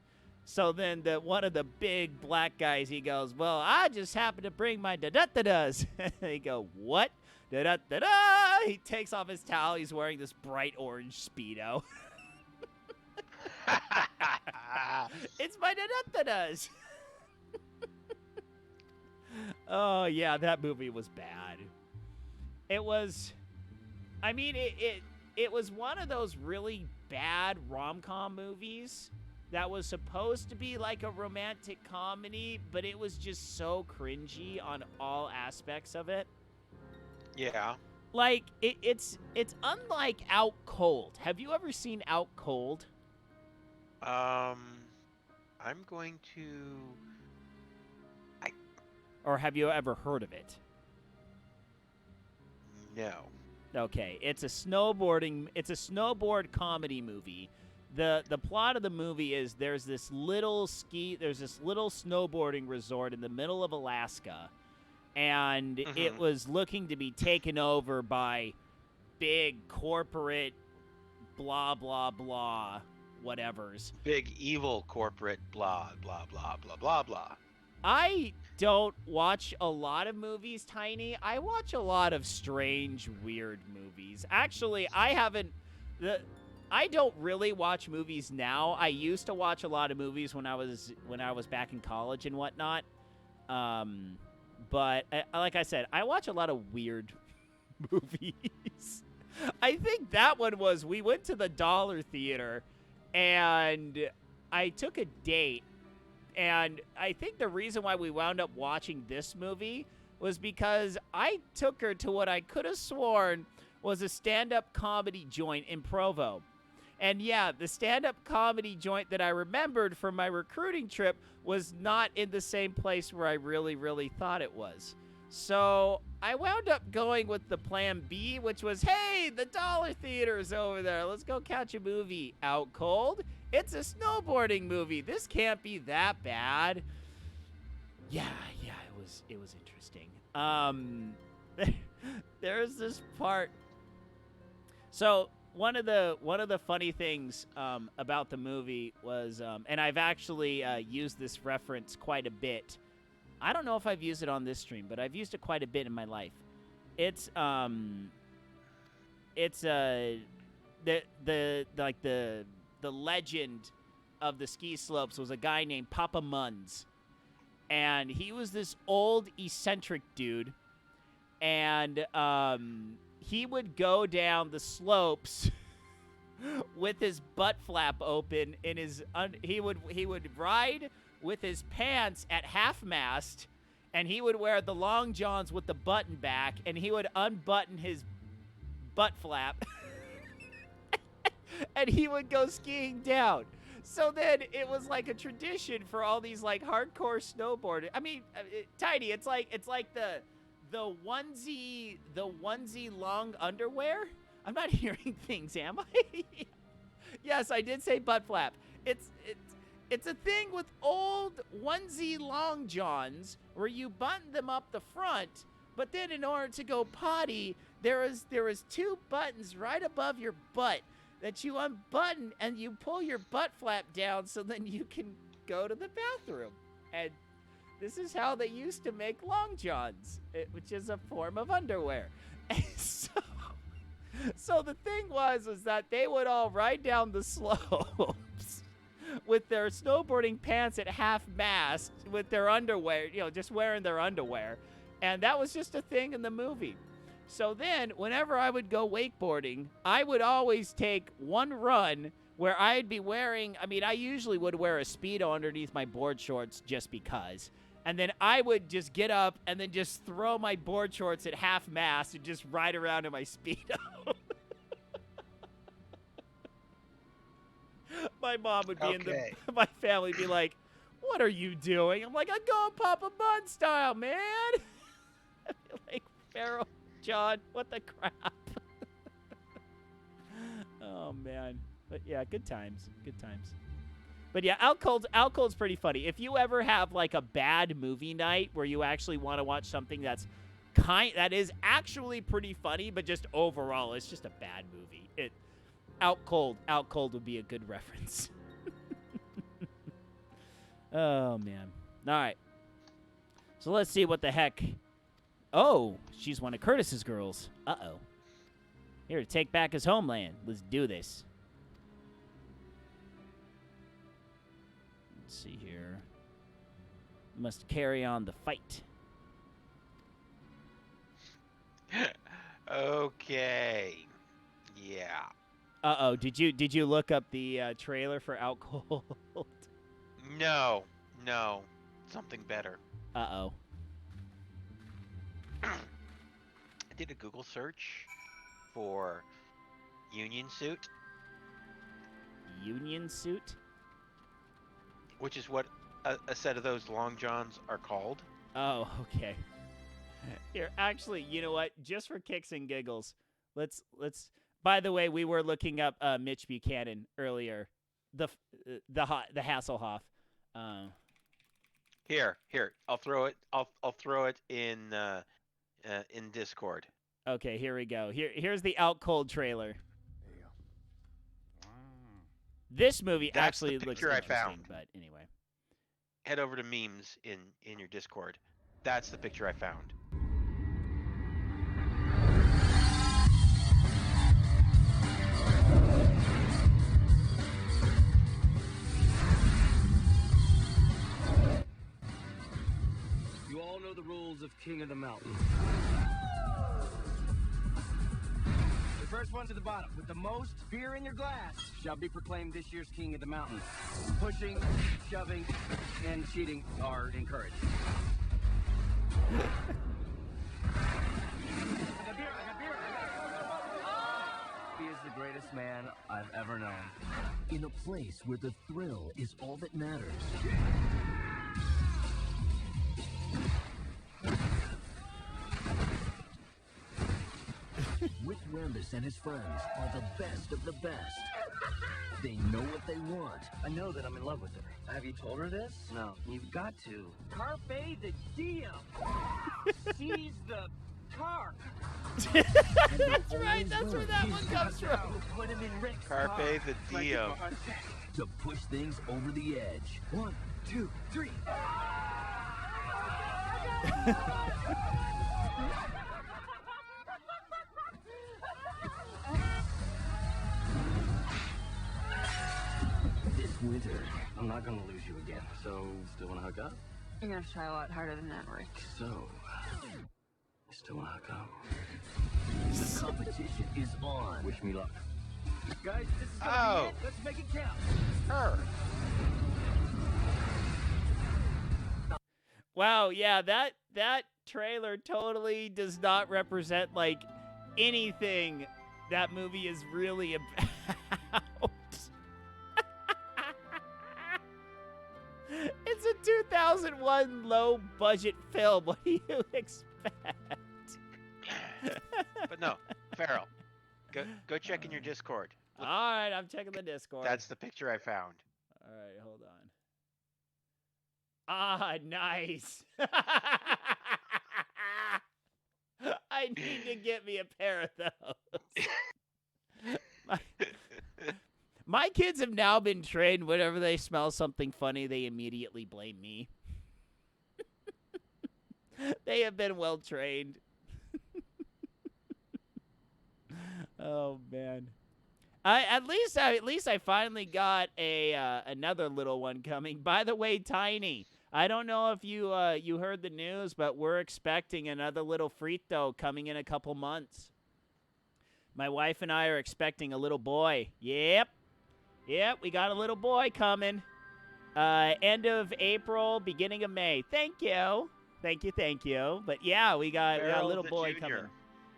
So then one of the big black guys, he goes, well, I just happened to bring my da-da-da-das. They go, what? Da-da-da-da! He takes off his towel. He's wearing this bright orange Speedo. It's my da-da-da-das. Oh, yeah, that movie was bad. It was... I mean, it was one of those really bad rom-com movies that was supposed to be like a romantic comedy, but it was just so cringy on all aspects of it. Yeah. Like, it's unlike Out Cold. Have you ever seen Out Cold? I'm going to... Or have you ever heard of it? No. Okay, it's a snowboard comedy movie. The plot of the movie is there's this little snowboarding resort in the middle of Alaska, and it was looking to be taken over by big corporate blah blah blah whatevers. Big evil corporate blah blah blah blah blah blah. I don't watch a lot of movies, Tiny. I watch a lot of strange, weird movies. Actually, I don't really watch movies now. I used to watch a lot of movies when I was back in college and whatnot. But like I said, I watch a lot of weird movies. I think that one was, we went to the Dollar Theater and I took a date. And I think the reason why we wound up watching this movie was because I took her to what I could have sworn was a stand-up comedy joint in Provo. And yeah, the stand-up comedy joint that I remembered from my recruiting trip was not in the same place where I really, really thought it was. So I wound up going with the plan B, which was, hey, the Dollar Theater is over there. Let's go catch a movie. Out Cold? It's a snowboarding movie. This can't be that bad. Yeah, it was interesting. There's this part. So one of the funny things about the movie was, and I've actually used this reference quite a bit. I don't know if I've used it on this stream, but I've used it quite a bit in my life. It's the the legend of the ski slopes was a guy named Papa Munns. And he was this old eccentric dude. And he would go down the slopes with his butt flap open in his he would ride with his pants at half mast, and he would wear the long johns with the button back, and he would unbutton his butt flap and he would go skiing down. So then it was like a tradition for all these like hardcore snowboarders. I mean, Tiny, it's like the onesie long underwear. I'm not hearing things, am I? Yes, I did say butt flap. It's a thing with old onesie long johns where you button them up the front, but then in order to go potty, there is 2 buttons right above your butt that you unbutton and you pull your butt flap down so then you can go to the bathroom. And this is how they used to make long johns, which is a form of underwear. And so the thing was that they would all ride down the slopes with their snowboarding pants at half mast with their underwear, just wearing their underwear. And that was just a thing in the movie. So then whenever I would go wakeboarding, I would always take one run where I'd be wearing, I usually would wear a Speedo underneath my board shorts just because. And then I would just get up and then just throw my board shorts at half mast and just ride around in my Speedo. My mom would be my family would be like, "What are you doing?" I'm like, "I'm going Papa Bun style, man." I'd be like, "Pharaoh, John, what the crap?" Oh, man. But, yeah, good times. Good times. But, yeah, Out Cold's pretty funny. If you ever have, like, a bad movie night where you actually want to watch something that is actually pretty funny, but just overall it's just a bad movie, Out Cold would be a good reference. Oh, man. All right. So let's see what the heck. Oh, she's one of Curtis's girls. Uh-oh. Here to take back his homeland. Let's do this. Let's see here. Must carry on the fight. Okay. Yeah. Uh-oh. Did you look up the trailer for Out Cold? No. Something better. Uh-oh. I did a Google search for Union Suit. Union Suit? Which is what a set of those long johns are called. Oh, okay. Here, actually, you know what? Just for kicks and giggles, let's. By the way, we were looking up Mitch Buchanan earlier, the Hasselhoff. Here. I'll throw it. I'll throw it in Discord. Okay, here we go. Here's the Out Cold trailer. There you go. This movie That's actually the looks picture I interesting, found. but anyway. Head over to memes in your Discord. That's the picture I found. You all know the rules of King of the Mountain. The first one to the bottom with the most beer in your glass shall be proclaimed this year's King of the Mountain. Pushing, shoving, and cheating are encouraged. I got beer. He is the greatest man I've ever known. In a place where the thrill is all that matters. Rick Rambus and his friends are the best of the best. They know what they want. I know that I'm in love with her. Have you told her this? No, you've got to. Carpe the diem. Seize the car. That's right. That's where that one comes from. Put him in Rick's Carpe car. the diem. To push things over the edge. 1, 2, 3. I'm not gonna lose you again. So, still wanna hook up? You're gonna try a lot harder than that, Rick. So, still wanna hook up? The competition is on. Wish me luck. Guys, this is gonna be it. Let's make it count. Her. Wow, yeah, that trailer totally does not represent like anything that movie is really about. It's a 2001 low budget film. What do you expect? But no, Farrell, go check in your Discord. All right, I'm checking the Discord. That's the picture I found. All right, hold on. Ah, nice. I need to get me a pair of those. My kids have now been trained whenever they smell something funny, they immediately blame me. They have been well trained. Oh man. At least I finally got another little one coming. By the way, Tiny, I don't know if you heard the news, but we're expecting another little frito coming in a couple months. My wife and I are expecting a little boy. Yep, we got a little boy coming. End of April, beginning of May. Thank you. But yeah, we got a little boy coming.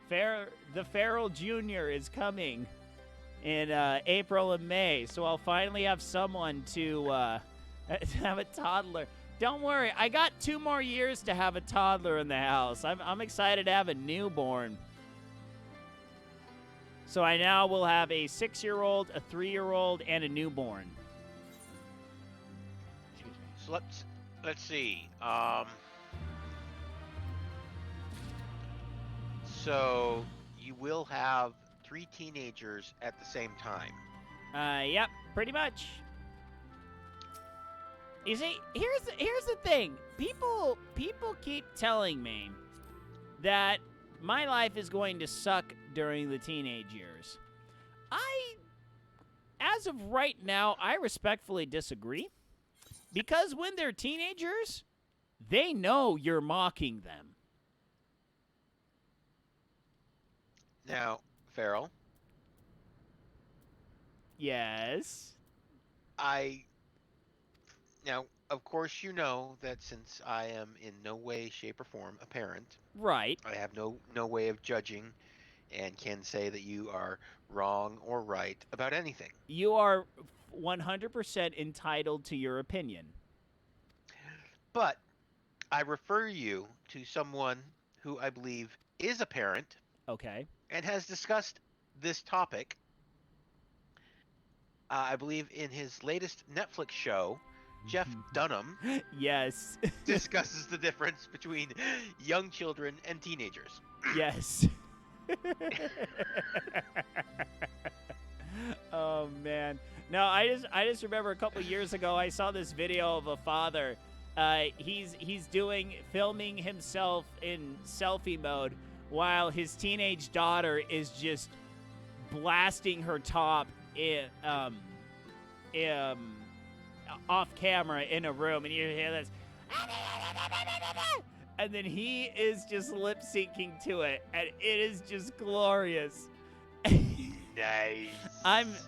The Farrell Jr. is coming in April and May, so I'll finally have someone to have a toddler. Don't worry, I got 2 more years to have a toddler in the house. I'm excited to have a newborn. So I now will have a 6-year-old, a 3-year-old, and a newborn. So let's see. So you will have 3 teenagers at the same time. Yep, pretty much. You see, here's the thing. People keep telling me that my life is going to suck during the teenage years. As of right now, I respectfully disagree. Because when they're teenagers, they know you're mocking them. Now, Farrell. Yes. Now, of course, you know that since I am in no way, shape, or form a parent, right? I have no way of judging, and can say that you are wrong or right about anything. You are 100% entitled to your opinion. But I refer you to someone who I believe is a parent. Okay. And has discussed this topic. I believe in his latest Netflix show, Jeff Dunham. Yes. Discusses the difference between young children and teenagers. Yes. Oh man. No, I just remember a couple years ago I saw this video of a father. He's filming himself in selfie mode while his teenage daughter is just blasting her top off camera in a room, and you hear this, and then he is just lip syncing to it, and it is just glorious. Nice.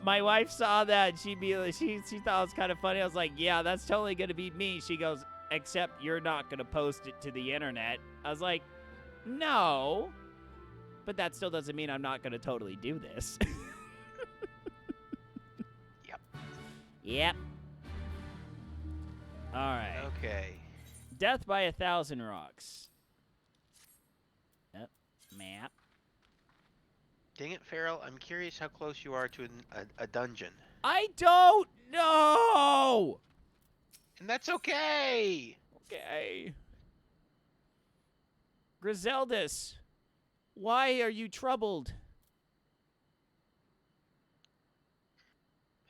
My wife saw that. She thought it was kind of funny. I was like, yeah, that's totally gonna be me. She goes, except you're not gonna post it to the internet. I was like, no, but that still doesn't mean I'm not gonna totally do this. Yep. All right. Okay. Death by 1,000 Rocks. Yep. Map. Dang it, Farrell. I'm curious how close you are to a dungeon. I don't know! And that's okay! Okay. Griseldis, why are you troubled?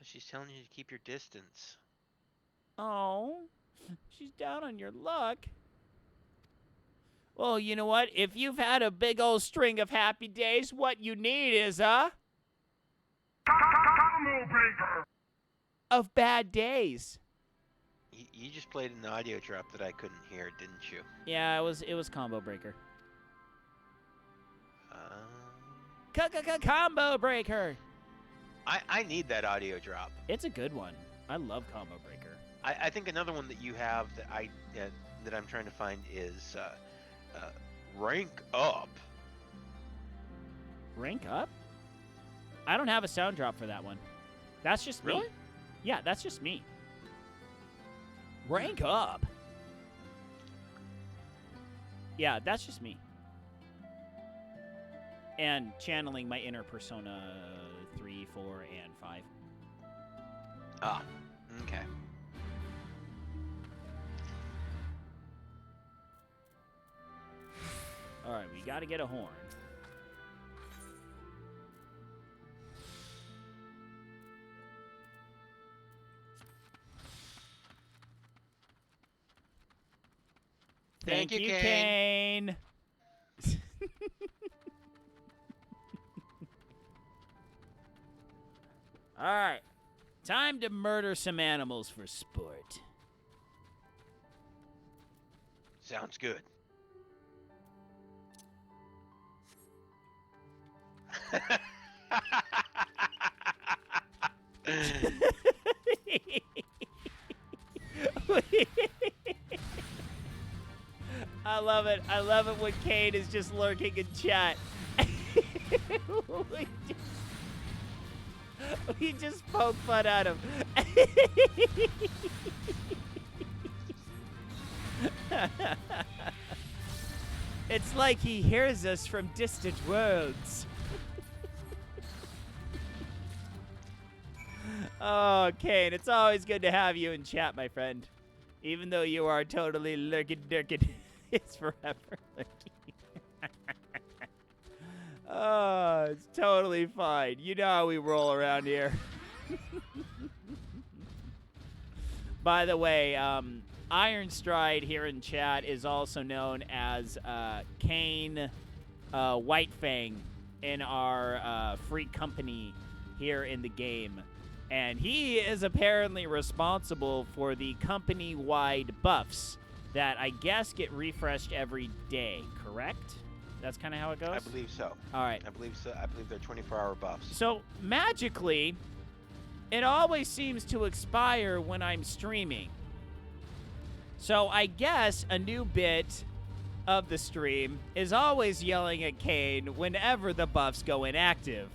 She's telling you to keep your distance. Oh, she's down on your luck. Well, you know what? If you've had a big old string of happy days, what you need is of bad days. You just played an audio drop that I couldn't hear, didn't you? Yeah, it was Combo Breaker. Combo Breaker. I need that audio drop. It's a good one. I love Combo Breaker. I think another one that you have that I'm trying to find is Rank Up. Rank Up? I don't have a sound drop for that one. That's just me. Really? Yeah, that's just me. Rank Up. Yeah, that's just me. And channeling my inner Persona 3, 4, and 5. Ah, okay. All right, we got to get a horn. Thank you, Kane. All right. Time to murder some animals for sport. Sounds good. I love it. I love it when Kane is just lurking in chat. we just poke fun at him. It's like he hears us from distant worlds. Oh, Kane, it's always good to have you in chat, my friend. Even though you are totally lurking. It's forever lurking. Oh, it's totally fine. You know how we roll around here. By the way, Iron Stride here in chat is also known as Kane Whitefang in our free company here in the game. And he is apparently responsible for the company-wide buffs that I guess get refreshed every day, correct? That's kind of how it goes? I believe so. All right. I believe so. I believe they're 24-hour buffs. So, magically, it always seems to expire when I'm streaming. So, I guess a new bit of the stream is always yelling at Kane whenever the buffs go inactive.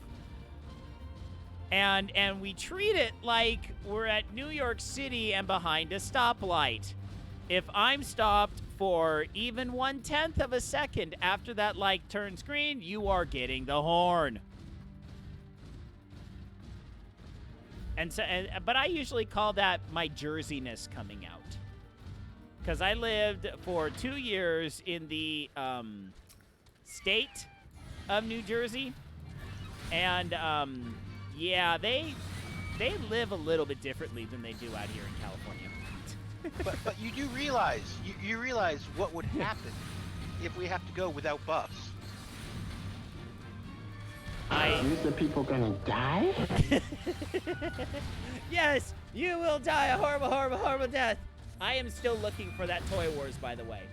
And we treat it like we're at New York City and behind a stoplight. If I'm stopped for even 1/10 of a second after that light turns green, you are getting the horn. But I usually call that my Jerseyness coming out. Because I lived for 2 years in the state of New Jersey. And, yeah, they live a little bit differently than they do out here in California. but you do realize, you realize what would happen if we have to go without buffs. Is the people gonna die? Yes, you will die a horrible, horrible, horrible death. I am still looking for that Toy Wars, by the way.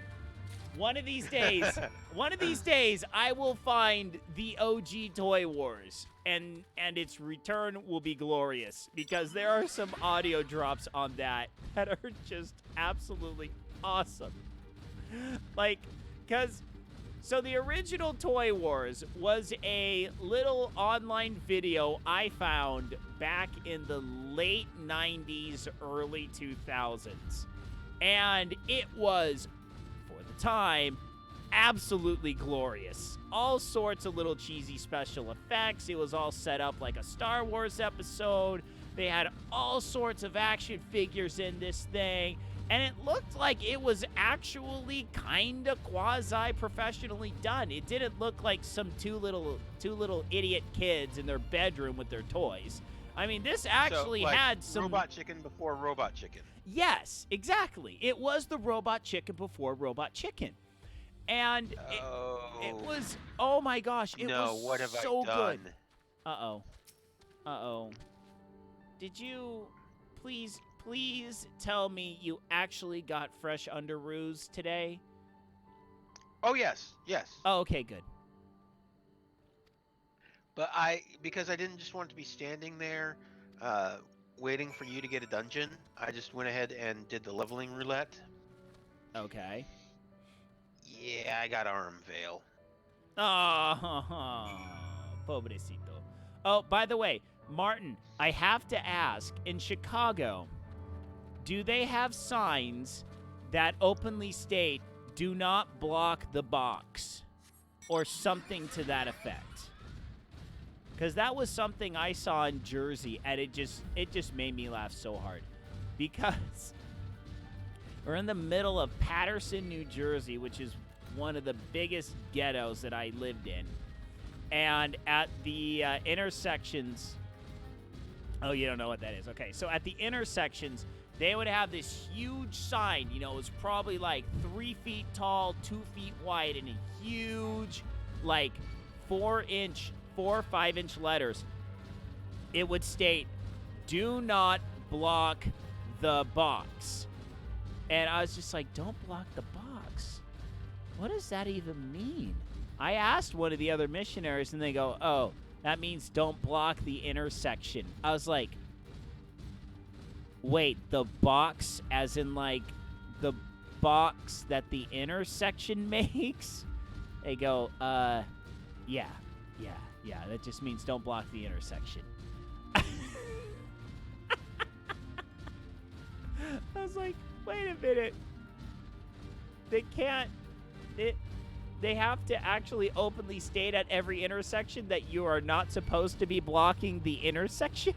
One of these days, I will find the OG Toy Wars, and its return will be glorious, because there are some audio drops on that are just absolutely awesome. So the original Toy Wars was a little online video I found back in the late 90s, early 2000s. And it was, for the time, absolutely glorious. All sorts of little cheesy special effects. It was all set up like a Star Wars episode. They had all sorts of action figures in this thing. And it looked like it was actually kind of quasi-professionally done. It didn't look like some two little idiot kids in their bedroom with their toys. I mean, this actually had some... Robot Chicken before Robot Chicken. Yes, exactly. It was the Robot Chicken before Robot Chicken. And it was, oh my gosh, it was what have so I done? good. Uh-oh. Did you, please please tell me you actually got fresh underoos today? Oh, yes. Oh, okay, good. But because I didn't just want to be standing there waiting for you to get a dungeon, I just went ahead and did the leveling roulette. Okay. Yeah, I got Arm Veil. Oh, pobrecito. Oh, by the way, Martin, I have to ask, in Chicago, do they have signs that openly state, do not block the box, or something to that effect? Because that was something I saw in Jersey, and it just made me laugh so hard. Because we're in the middle of Patterson, New Jersey, which is one of the biggest ghettos that I lived in. And at the intersections... Oh, you don't know what that is. Okay, so at the intersections, they would have this huge sign. You know, it was probably like 3 feet tall, 2 feet wide, and a huge, like, 4 or 5 inch letters. It would state, do not block the box. And I was just like, don't block the box? What does that even mean? I asked one of the other missionaries, and they go, oh, that means don't block the intersection. I was like, wait, the box as in, like, the box that the intersection makes? They go, yeah, that just means don't block the intersection. I was like, wait a minute. They can't... They have to actually openly state at every intersection that you are not supposed to be blocking the intersection?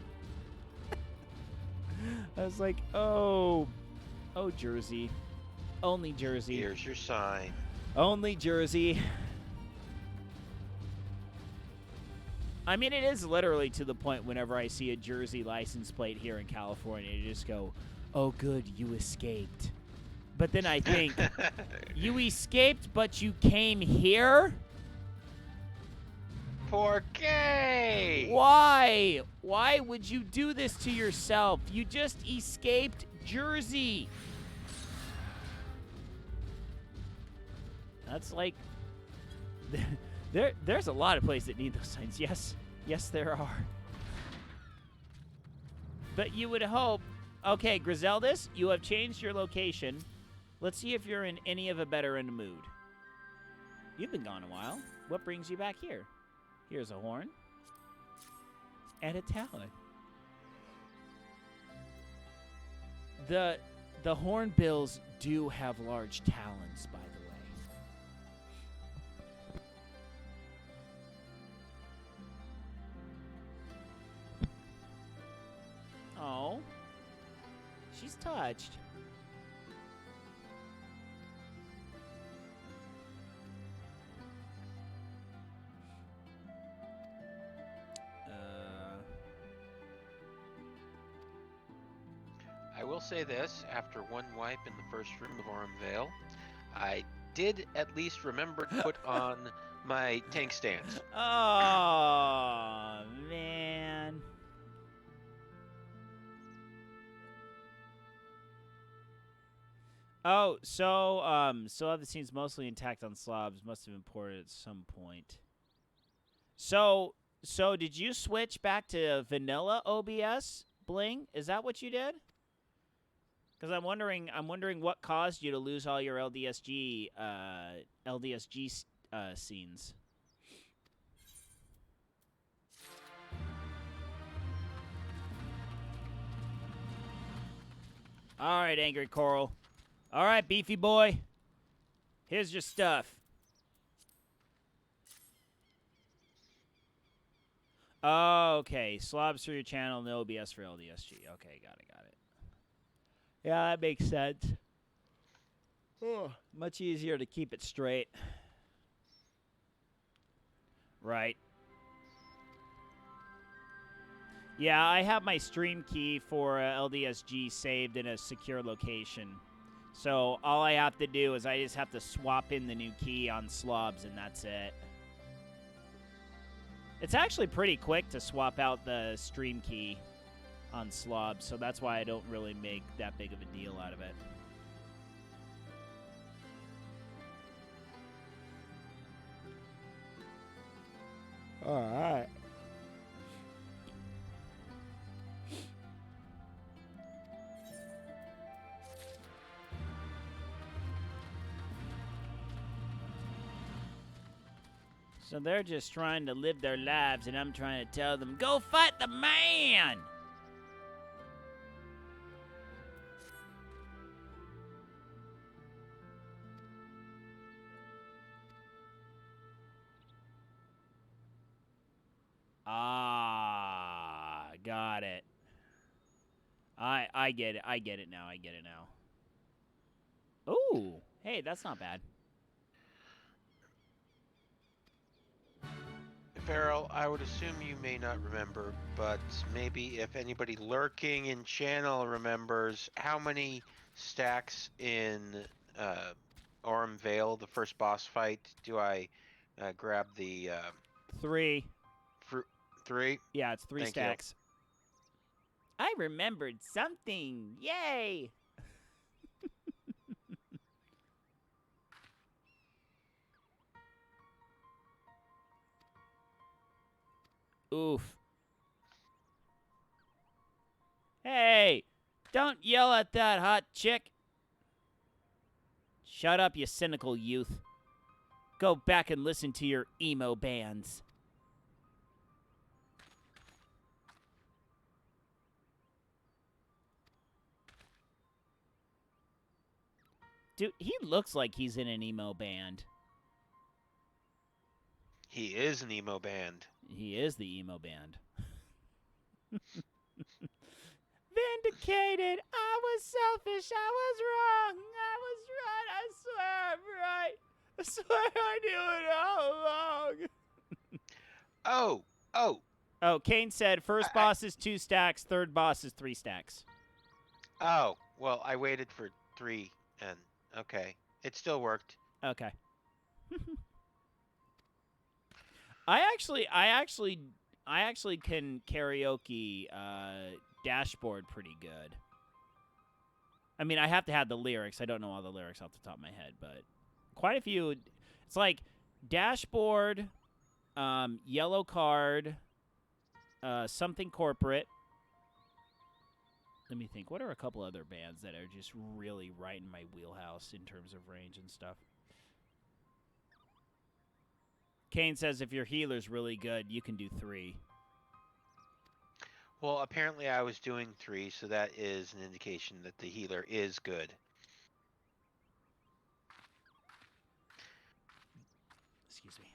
I was like, oh, Jersey. Only Jersey. Here's your sign. Only Jersey. I mean, it is literally to the point whenever I see a Jersey license plate here in California, you just go, oh, good, you escaped. But then I think, you escaped, but you came here? Porque? Why? Why would you do this to yourself? You just escaped Jersey. That's like... There's a lot of places that need those signs. Yes, there are. But you would hope... Okay, Griseldis, you have changed your location. Let's see if you're in any of a better in mood. You've been gone a while. What brings you back here? Here's a horn. And a talon. The hornbills do have large talons, by the way. Oh. She's touched. I will say this, after one wipe in the first room of Arm Veil, I did at least remember to put on my tank stance. Oh, man. Oh, so still have the scenes mostly intact on slobs. Must have imported at some point. So did you switch back to vanilla OBS, Bling? Is that what you did? Because I'm wondering what caused you to lose all your LDSG scenes. All right, Angry Coral. All right, beefy boy. Here's your stuff. Oh, okay. Slobs through your channel, no OBS for LDSG. Okay, got it. Yeah, that makes sense. Oh, much easier to keep it straight. Right. Yeah, I have my stream key for LDSG saved in a secure location. So all I have to do is I just have to swap in the new key on slobs, and that's it. It's actually pretty quick to swap out the stream key on slobs, so that's why I don't really make that big of a deal out of it. All right. So they're just trying to live their lives, and I'm trying to tell them, go fight the man! Ah, got it. I get it. I get it now. I get it now. Ooh, hey, that's not bad. Farrell, I would assume you may not remember, but maybe if anybody lurking in channel remembers, how many stacks in Orem Vale, the first boss fight, do I grab the 3. 3? Yeah, it's 3 Thank stacks. I remembered something. Yay! Oof. Hey! Don't yell at that hot chick! Shut up, you cynical youth. Go back and listen to your emo bands. Dude, he looks like he's in an emo band. He is an emo band. He is the emo band. Vindicated. I was selfish. I was wrong. I was right. I swear I'm right. I swear I knew it all along. Oh, Kane said first boss is 2 stacks, third boss is 3 stacks. Oh, well, I waited for 3 and okay. It still worked. Okay. I actually can karaoke Dashboard pretty good. I mean, I have to have the lyrics. I don't know all the lyrics off the top of my head, but quite a few. It's like Dashboard, Yellow Card, something corporate. Let me think. What are a couple other bands that are just really right in my wheelhouse in terms of range and stuff? Kane says if your healer's really good, you can do 3. Well, apparently I was doing 3, so that is an indication that the healer is good. Excuse me.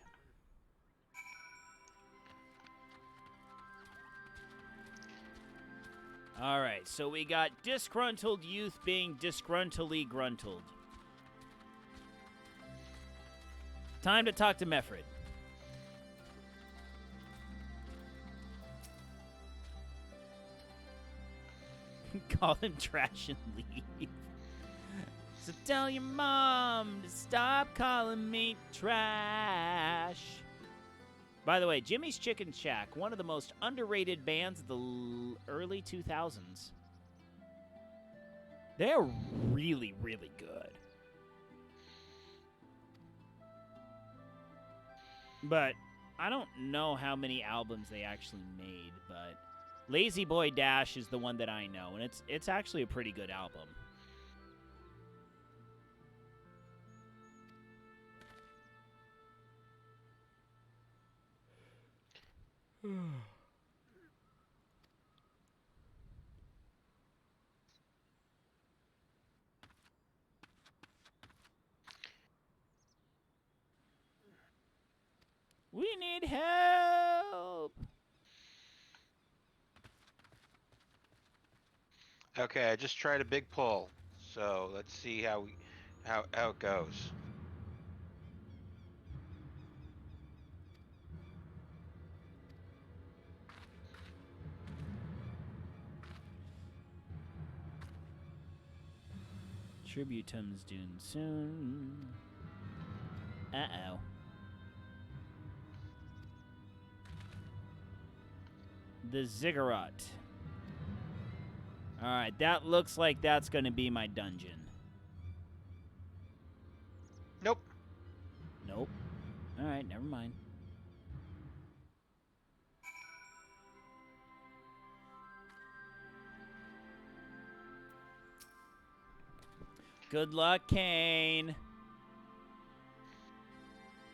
All right, so we got disgruntled youth being disgruntledly gruntled. Time to talk to Meffred. Call him trash and leave. So tell your mom to stop calling me trash. By the way, Jimmy's Chicken Shack, one of the most underrated bands of the early 2000s. They're really, really good. But I don't know how many albums they actually made, but Lazy Boy Dash is the one that I know, and it's actually a pretty good album. We need help. Okay, I just tried a big pull, so let's see how it goes. Tributum's due soon. Uh-oh. The Ziggurat. All right, that looks like that's going to be my dungeon. Nope. Nope. All right, never mind. Good luck, Kane.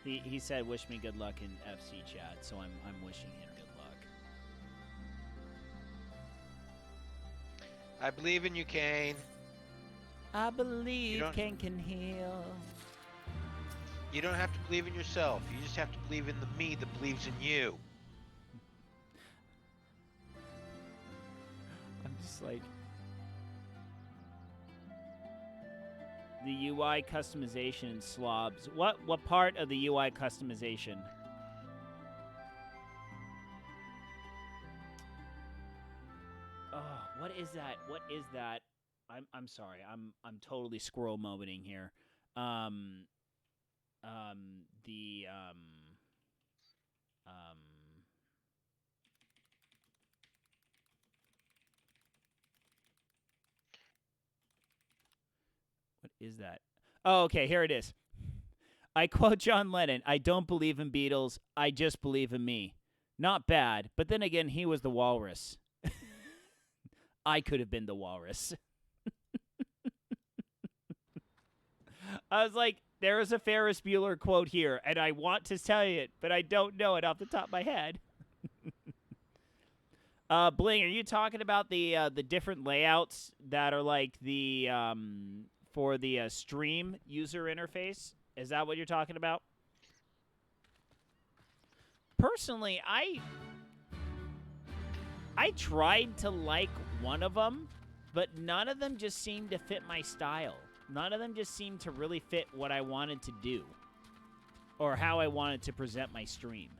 He said, "Wish me good luck" in FC chat, so I'm wishing him good luck. I believe in you, Kane. I believe Kane can heal. You don't have to believe in yourself. You just have to believe in the me that believes in you. I'm just like... The UI customization in slobs. What part of the UI customization? Oh, what is that? What is that? I'm sorry. I'm totally squirrel momenting here. What is that? Oh, okay, here it is. I quote John Lennon, "I don't believe in Beatles, I just believe in me." Not bad, but then again, he was the walrus. I could have been the walrus. I was like, there is a Ferris Bueller quote here, and I want to tell you it, but I don't know it off the top of my head. Bling, are you talking about the different layouts that are like the for the stream user interface? Is that what you're talking about? Personally, I tried to like one of them, but none of them just seemed to fit my style. None of them just seemed to really fit what I wanted to do or how I wanted to present my stream.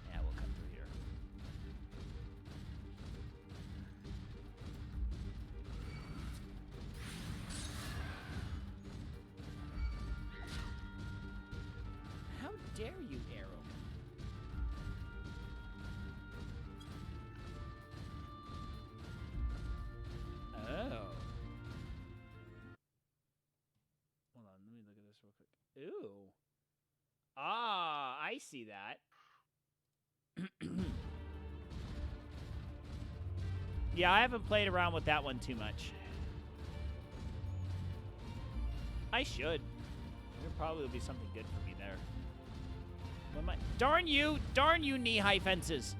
Yeah, we'll come through here. How dare you, Arrow? Oh. Hold on, let me look at this real quick. Ooh. Ah, I see that. Yeah, I haven't played around with that one too much. I should. There probably will be something good for me there. What am I? Darn you, knee-high fences.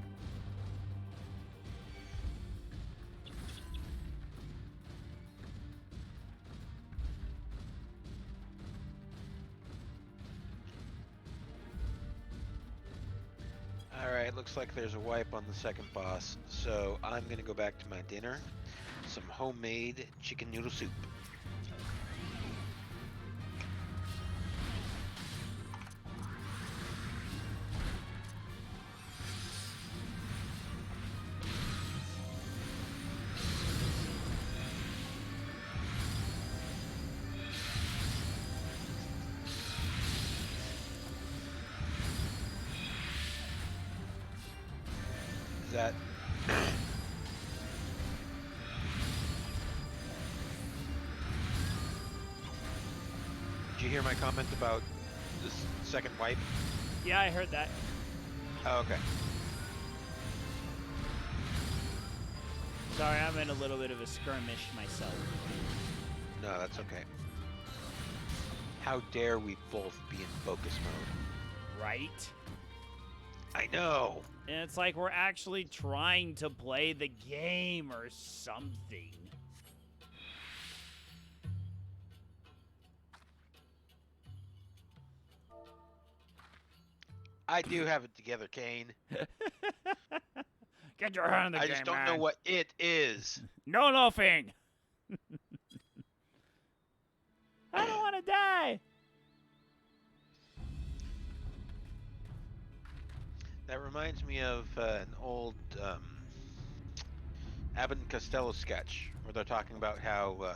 Alright, looks like there's a wipe on the second boss, so I'm gonna go back to my dinner. Some homemade chicken noodle soup. That Did you hear my comment about this second wipe? Yeah, I heard that. Oh, okay. Sorry, I'm in a little bit of a skirmish myself. No, that's okay. How dare we both be in focus mode? Right? I know. And it's like we're actually trying to play the game or something. I do have it together, Kane. Get your hand in the I game, just don't man. know what it is. No loafing. I don't want to die. That reminds me of an old Abbott and Costello sketch where they're talking about how,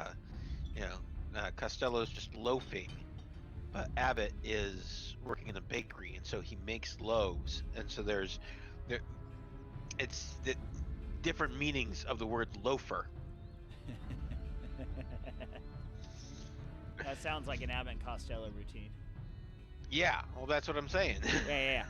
Costello's just loafing, but Abbott is working in a bakery, and so he makes loaves, and so it's the different meanings of the word loafer. That sounds like an Abbott and Costello routine. Yeah, well, that's what I'm saying. Yeah.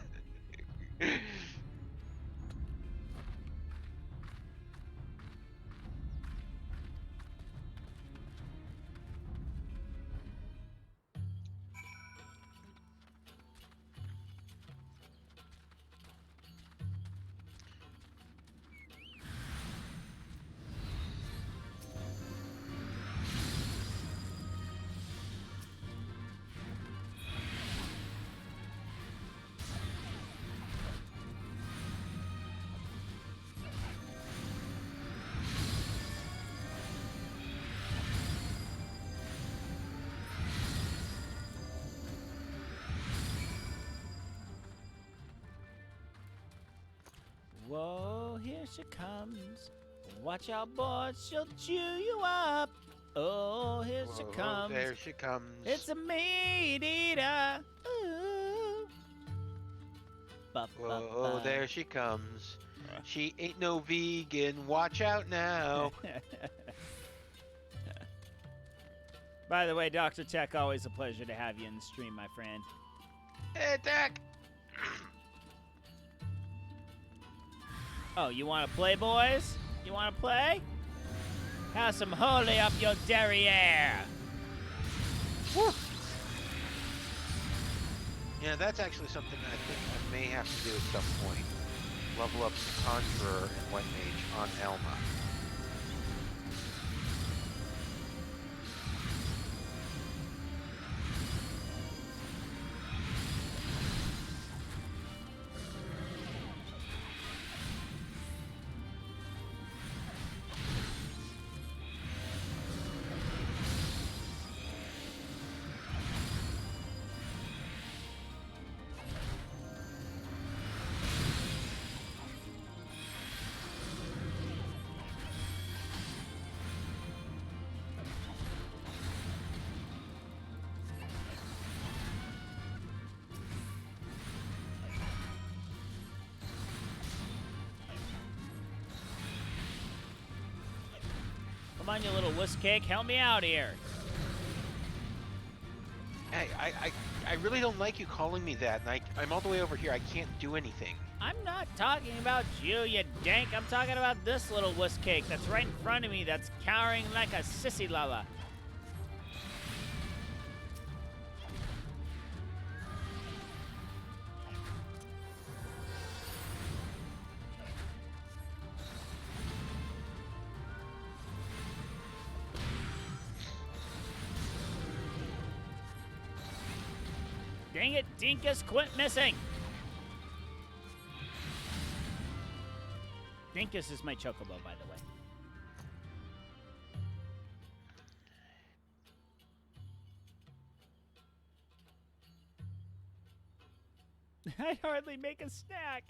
Whoa, here she comes. Watch out, boys, she'll chew you up. Oh, here she Whoa, comes. there she comes. It's a meat eater. Ooh. Whoa, there she comes. She ain't no vegan. Watch out now. By the way, Dr. Tech, always a pleasure to have you in the stream, my friend. Hey, Tech. Oh, you want to play, boys? You want to play? Have some holy up your derriere. Woo. Yeah, that's actually something I think I may have to do at some point. Level up the Conjurer and White Mage on Elma. Come on, you little wuss cake. Help me out here. Hey, I really don't like you calling me that, and I'm all the way over here. I can't do anything. I'm not talking about you, you dank. I'm talking about this little wuss cake that's right in front of me that's cowering like a sissy lala. Dang it, Dinkus, quit missing! Dinkus is my chocobo, by the way. I hardly make a snack.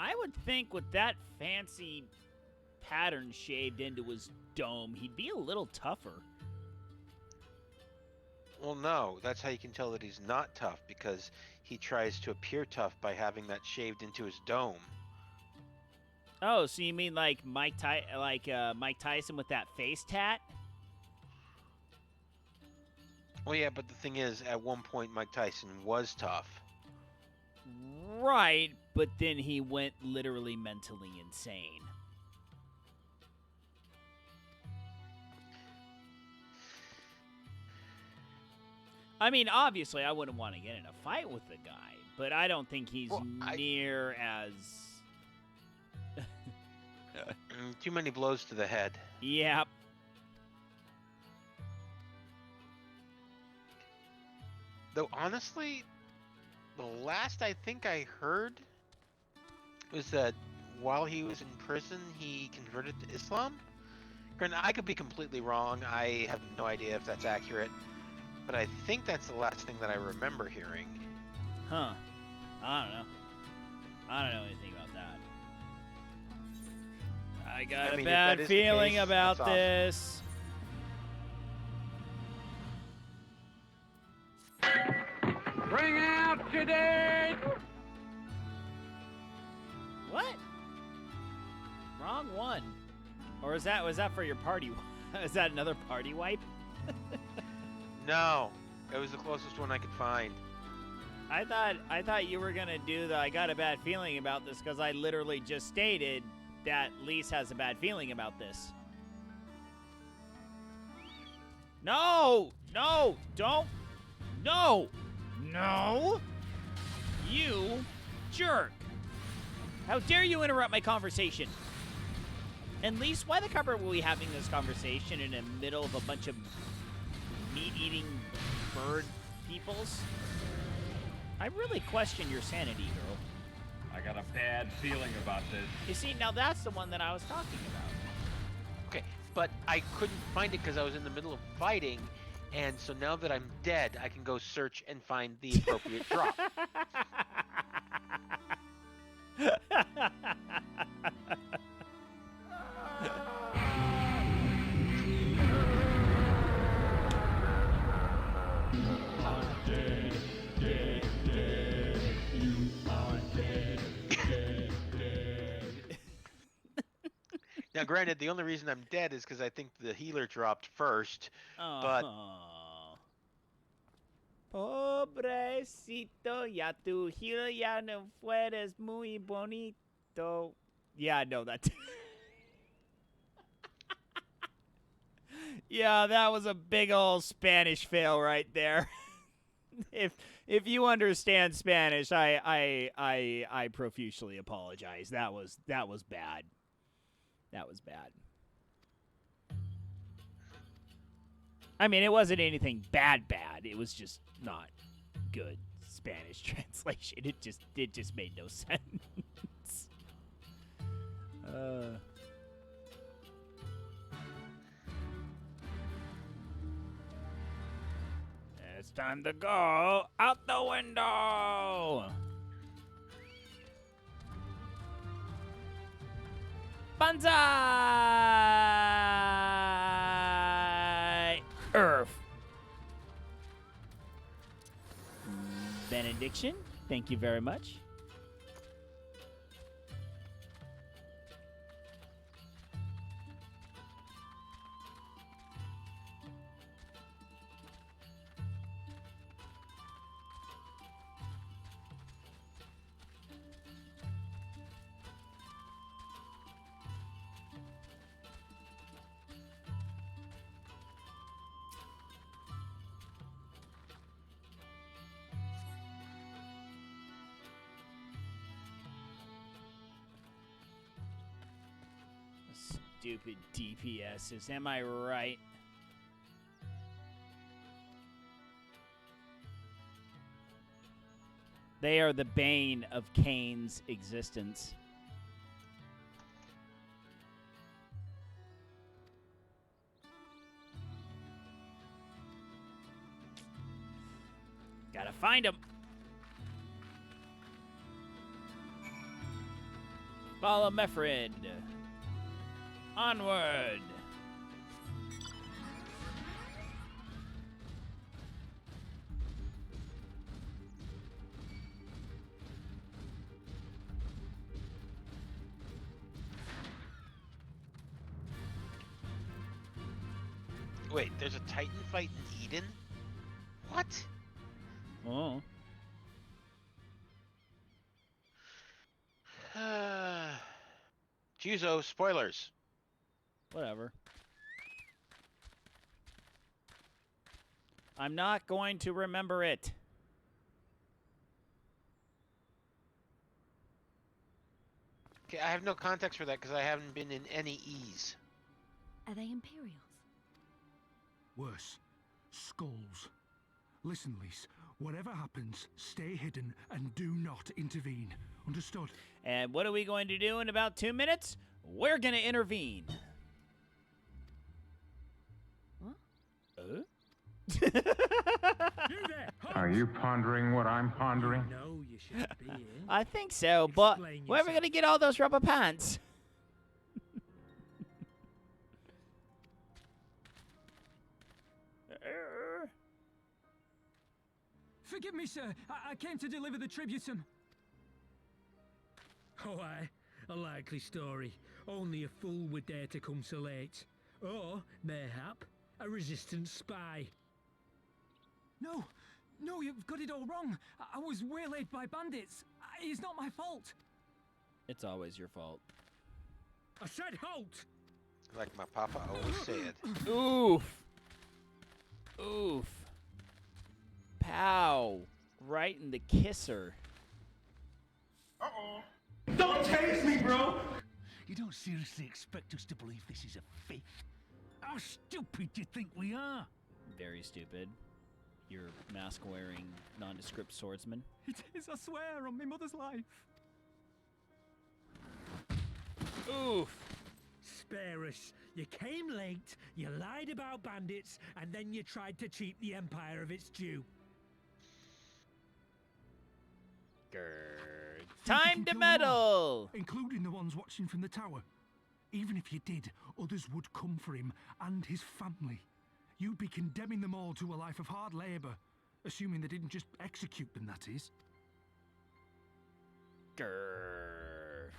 I would think with that fancy pattern shaved into his dome, he'd be a little tougher. Well, no, that's how you can tell that he's not tough, because he tries to appear tough by having that shaved into his dome. Oh, so you mean like Mike Tyson with that face tat? Well, yeah, but the thing is, at one point, Mike Tyson was tough. Right, but then he went literally mentally insane. I mean, obviously, I wouldn't want to get in a fight with the guy, but I don't think he's near as... Too many blows to the head. Yep. Though, honestly, the last I think I heard was that while he was in prison, he converted to Islam. Granted, I could be completely wrong. I have no idea if that's accurate. But I think that's the last thing that I remember hearing. Huh. I don't know. I don't know anything about that. I got I mean, a if that bad is the feeling case, about that's awesome. this. Bring out today! What? Wrong one. Or was that for your party? Is that another party wipe? No, it was the closest one I could find. I thought you were gonna do the I got a bad feeling about this because I literally just stated that Lise has a bad feeling about this. No! No! Don't! No! No! You jerk! How dare you interrupt my conversation? And Lise, why the crap are we having this conversation in the middle of a bunch of meat-eating bird peoples? I really question your sanity, girl. I got a bad feeling about this. You see, now that's the one that I was talking about. Okay, but I couldn't find it because I was in the middle of fighting, and so now that I'm dead, I can go search and find the appropriate drop. Now, granted, the only reason I'm dead is because I think the healer dropped first, but... Pobrecito, ya tu healer ya no fueres muy bonito. Yeah, no, that's... Yeah, that was a big old Spanish fail right there. If you understand Spanish, I profusely apologize. That was bad. That was bad. I mean, it wasn't anything bad. It was just not good Spanish translation. It just made no sense. It's time to go out the window. Banzai! Earth. Benediction, thank you very much. Stupid DPSs, am I right? They are the bane of Kane's existence. Gotta find him. Follow my friend. Onward. Wait, there's a Titan fight in Eden? What? Oh. Juzo, spoilers. Whatever. I'm not going to remember it. Okay, I have no context for that because I haven't been in any E's. Are they Imperials? Worse. Skulls. Listen, Lise. Whatever happens, stay hidden and do not intervene. Understood? And what are we going to do in about 2 minutes? We're going to intervene. Are you pondering what I'm pondering? No, you should be in. I think so, but Explain where are we yourself. going to get all those rubber pants? Forgive me, sir. I came to deliver the tributum. Oh, aye. A likely story. Only a fool would dare to come so late. Or, mayhap, a resistance spy. No, no, you've got it all wrong. I was waylaid by bandits. It's not my fault. It's always your fault. I said halt! Like my papa always said. Oof. Oof. Pow. Right in the kisser. Uh-oh. Don't tase me, bro! You don't seriously expect us to believe this is a fake? How stupid do you think we are? Very stupid. You're mask-wearing, nondescript swordsman. It is, I swear, on my mother's life. Oof. Spare us. You came late, you lied about bandits, and then you tried to cheat the Empire of its due. Grrr. Think you Time can to kill them all, meddle! including the ones watching from the tower. Even if you did, others would come for him and his family. You'd be condemning them all to a life of hard labour, assuming they didn't just execute them, that is. Grrr.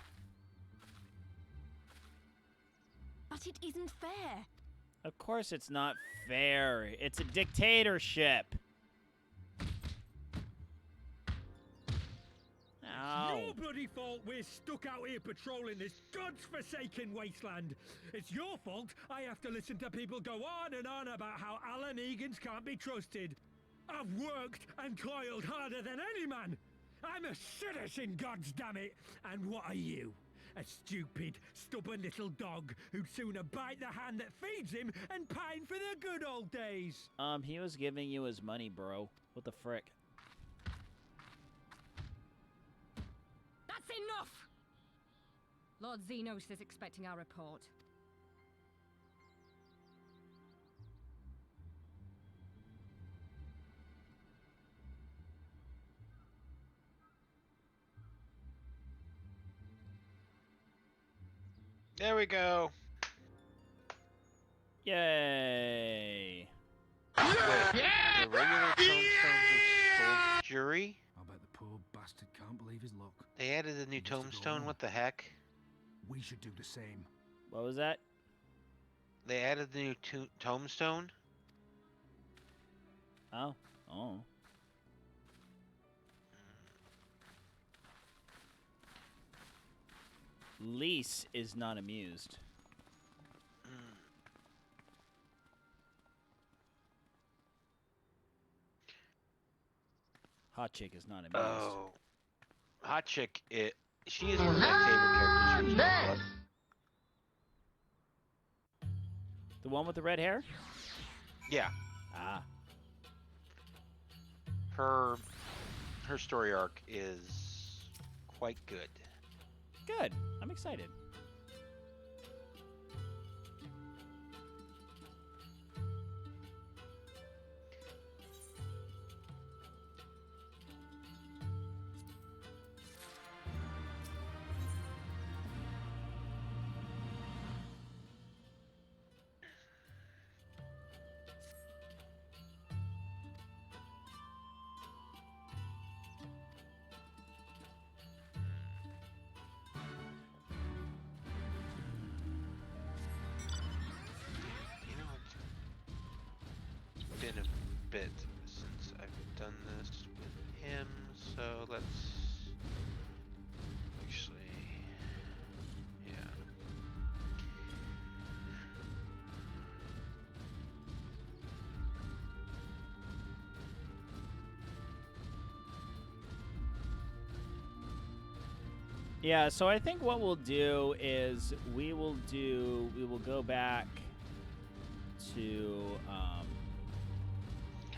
But it isn't fair. Of course it's not fair. It's a dictatorship. Ow. It's your bloody fault we're stuck out here patrolling this godforsaken wasteland. It's your fault I have to listen to people go on and on about how Alan Egan's can't be trusted. I've worked and toiled harder than any man. I'm a citizen, goddammit. And what are you? A stupid, stubborn little dog who'd sooner bite the hand that feeds him and pine for the good old days. He was giving you his money, bro. What the frick? That's enough! Lord Xenos is expecting our report. There we go. Yay! The regular tombstones are soldiery. I bet the poor bastard can't believe his luck. They added a new tombstone. What the heck? We should do the same. What was that? They added the new tombstone. Oh. Oh. Lise is not amused. Hot chick is not amused. Oh, Hot Chick. She is one of my favorite characters from Stormblood. The one with the red hair? Yeah. Ah. Her story arc is quite good. Good. I'm excited. Been a bit since I've done this with him, so let's actually, yeah. Yeah, so I think what we'll do is we will go back to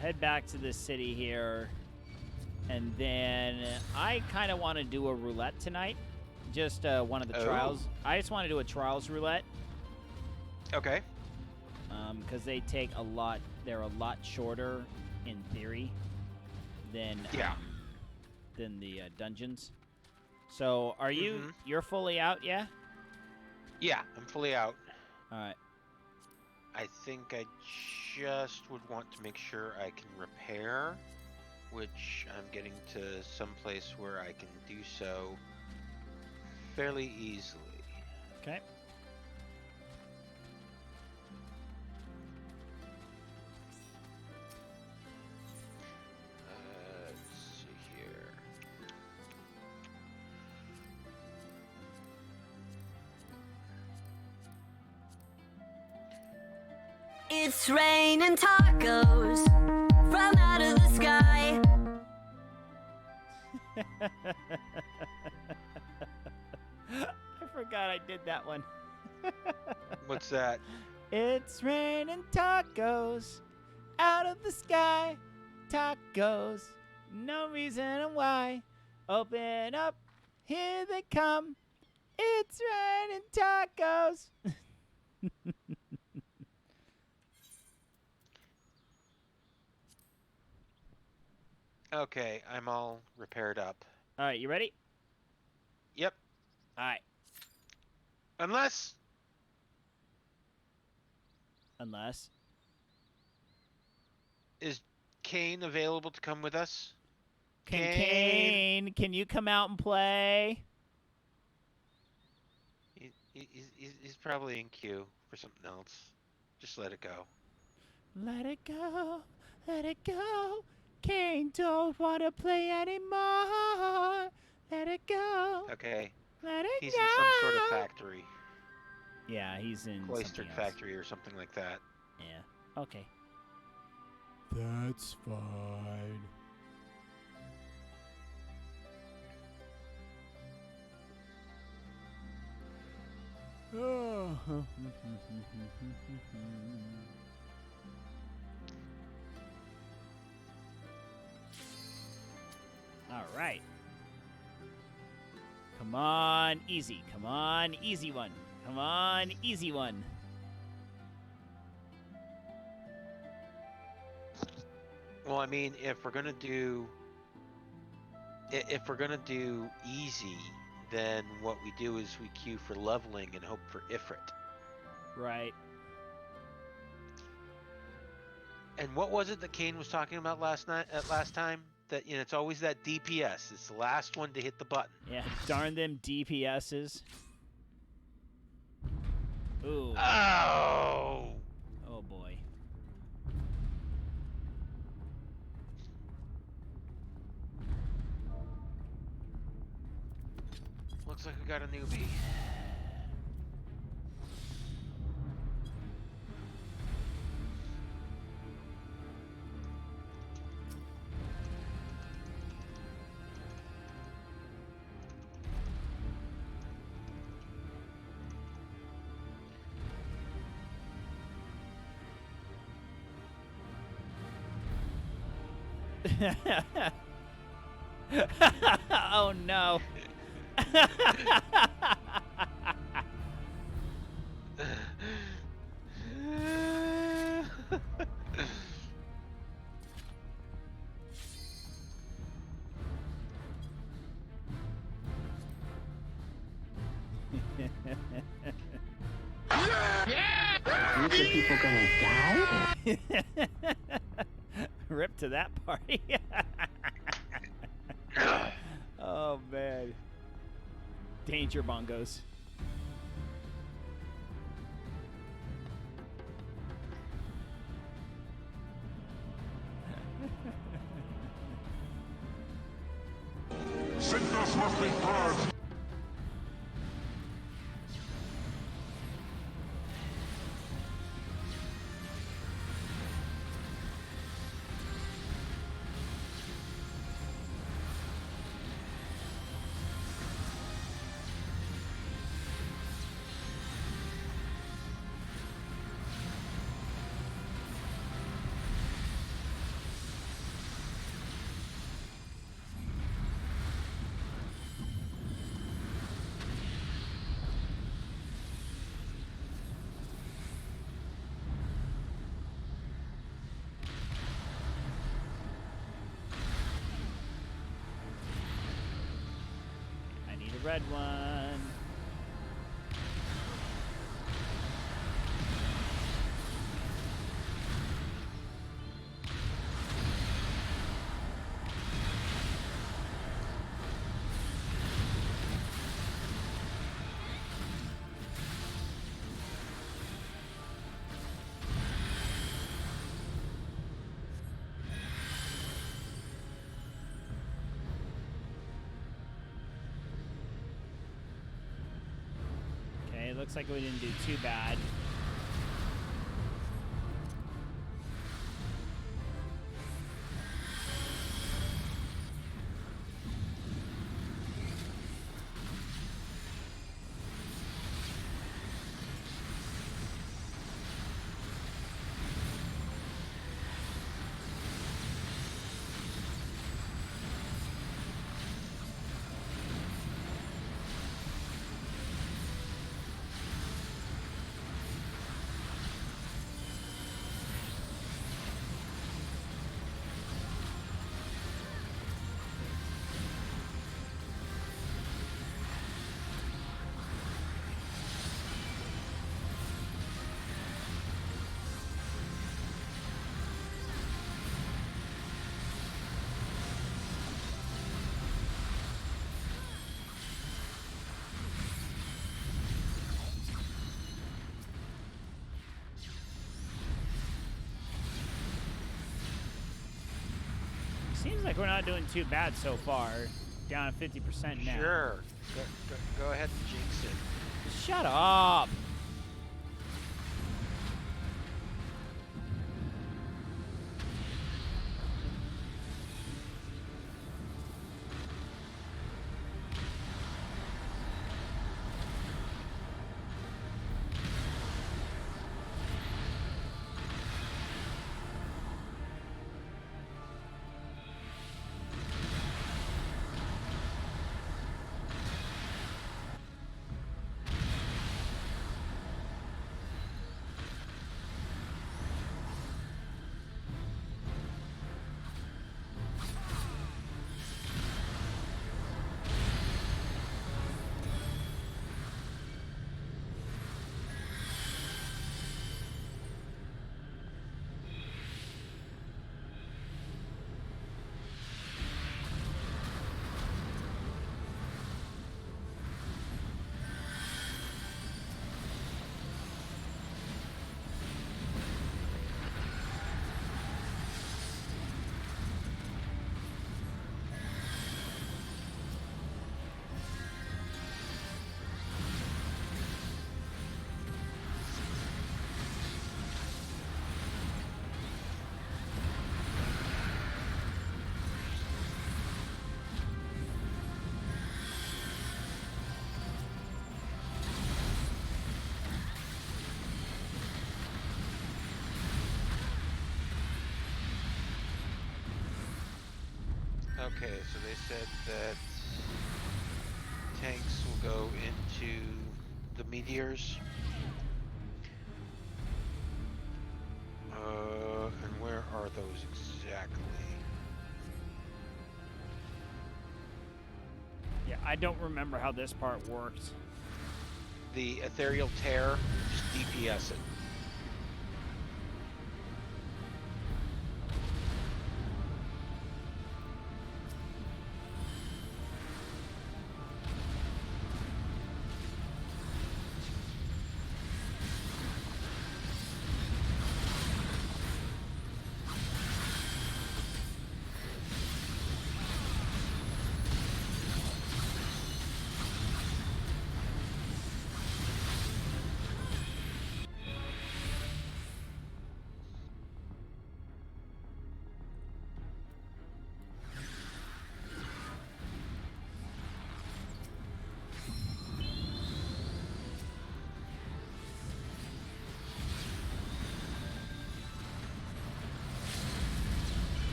head back to the city here, and then I kind of want to do a roulette tonight. Just one of the trials. I just want to do a trials roulette. Okay. Because they take a lot. They're a lot shorter in theory than yeah. Than the dungeons. So, are you you're fully out, yeah? Yeah, I'm fully out. All right. I think I just would want to make sure I can repair, which I'm getting to some place where I can do so fairly easily. Okay. Let's see here. It's raining tacos from out of the sky. I forgot I did that one. What's that? It's raining tacos out of the sky. Tacos, no reason why. Open up, here they come. It's raining tacos. Okay, I'm all repaired up. All right, you ready? Yep. All right. Unless is Kane available to come with us? Kane, can you come out and play? He's probably in queue for something else. Just let it go. Let it go, let it go. Kane don't want to play anymore. Let it go. Okay. Let it He's go. in some sort of factory. Yeah, he's in Cloistered something else. factory or something like that. Yeah. Okay. That's fine. Oh. All right. Come on, easy. Come on, easy one. Come on, easy one. Well, I mean, if we're gonna do easy, then what we do is we queue for leveling and hope for Ifrit. Right. And what was it that Kane was talking about last time? That it's always that DPS. It's the last one to hit the button. Yeah, darn them DPSs. Ooh. Oh. Oh boy. Looks like we got a newbie. Oh no. You think people gonna die? Rip to that party. Oh man. Danger bongos. Sickness must be purged. red one. Okay, looks like we didn't do too bad. Seems like we're not doing too bad so far. Down at 50% now. Sure. Go ahead and jinx it. Shut up. Okay, so they said that tanks will go into the meteors. And where are those exactly? Yeah, I don't remember how this part worked. The ethereal tear, just DPS it.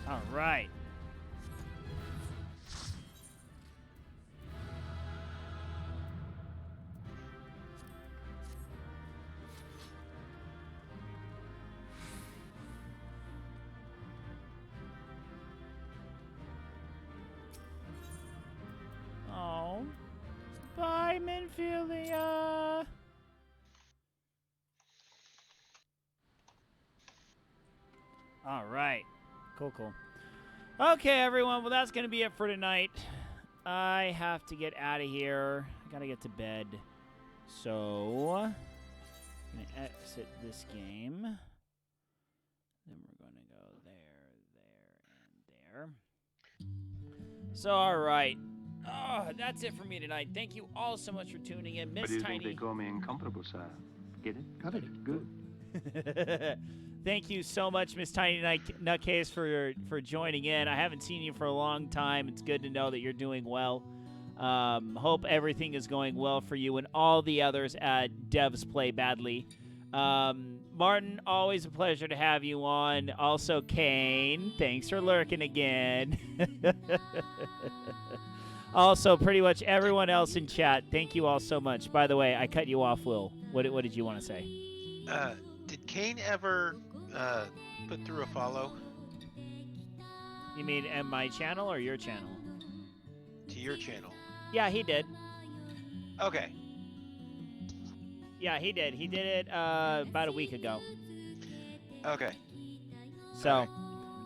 All right. Pedophilia. All right. Cool. Okay, everyone. Well, that's going to be it for tonight. I have to get out of here. I got to get to bed. So, I'm going to exit this game. Then we're going to go there, and there. So, all right. Oh, that's it for me tonight. Thank you all so much for tuning in. Miss What do you Tiny. think they call me incomparable, sir? Get it? Got it. Good. Thank you so much, Miss Tiny Nutcase, for joining in. I haven't seen you for a long time. It's good to know that you're doing well. Hope everything is going well for you and all the others at Devs Play Badly. Martin, always a pleasure to have you on. Also, Kane, thanks for lurking again. Also, pretty much everyone else in chat, thank you all so much. By the way, I cut you off, Will. What did you want to say? Did Kane ever put through a follow? You mean in my channel or your channel? To your channel. Yeah, he did. Okay. Yeah, he did. He did it about a week ago. Okay. So,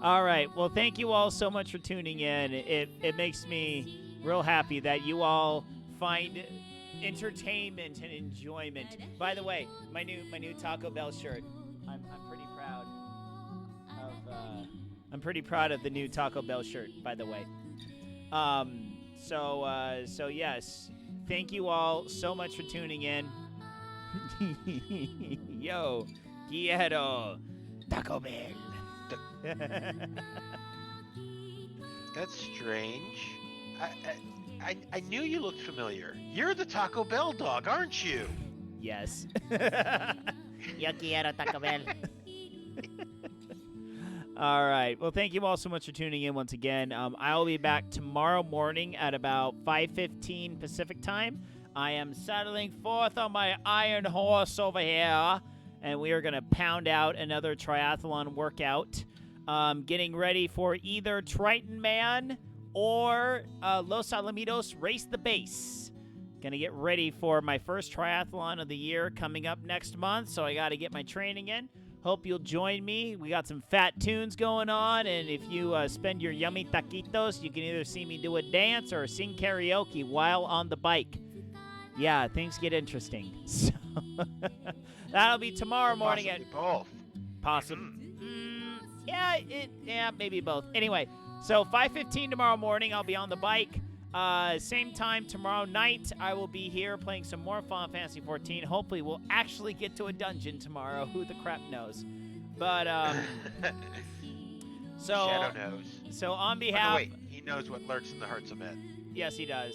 all right. Well, thank you all so much for tuning in. It makes me real happy that you all find entertainment and enjoyment. By the way, my new Taco Bell shirt. I'm pretty proud of. I'm pretty proud of the new Taco Bell shirt. By the way. So yes, thank you all so much for tuning in. Yo, quiero Taco Bell. That's strange. I knew you looked familiar. You're the Taco Bell dog, aren't you? Yes. Yo quiero Taco Bell. All right. Well, thank you all so much for tuning in once again. I will be back tomorrow morning at about 5:15 Pacific time. I am saddling forth on my iron horse over here, and we are going to pound out another triathlon workout. Getting ready for either Triton Man or Los Alamitos Race the Base. Going to get ready for my first triathlon of the year coming up next month, so I got to get my training in. Hope you'll join me. We got some fat tunes going on, and if you spend your yummy taquitos, you can either see me do a dance or sing karaoke while on the bike. Yeah, things get interesting. So that'll be tomorrow morning at both. Possibly. Yeah, maybe both. Anyway, so 5:15 tomorrow morning, I'll be on the bike. Same time tomorrow night, I will be here playing some more Final Fantasy 14. Hopefully, we'll actually get to a dungeon tomorrow. Who the crap knows? But so Shadow knows. So on Oh, behalf, no, wait, he knows what lurks in the hearts of men. yes, he does,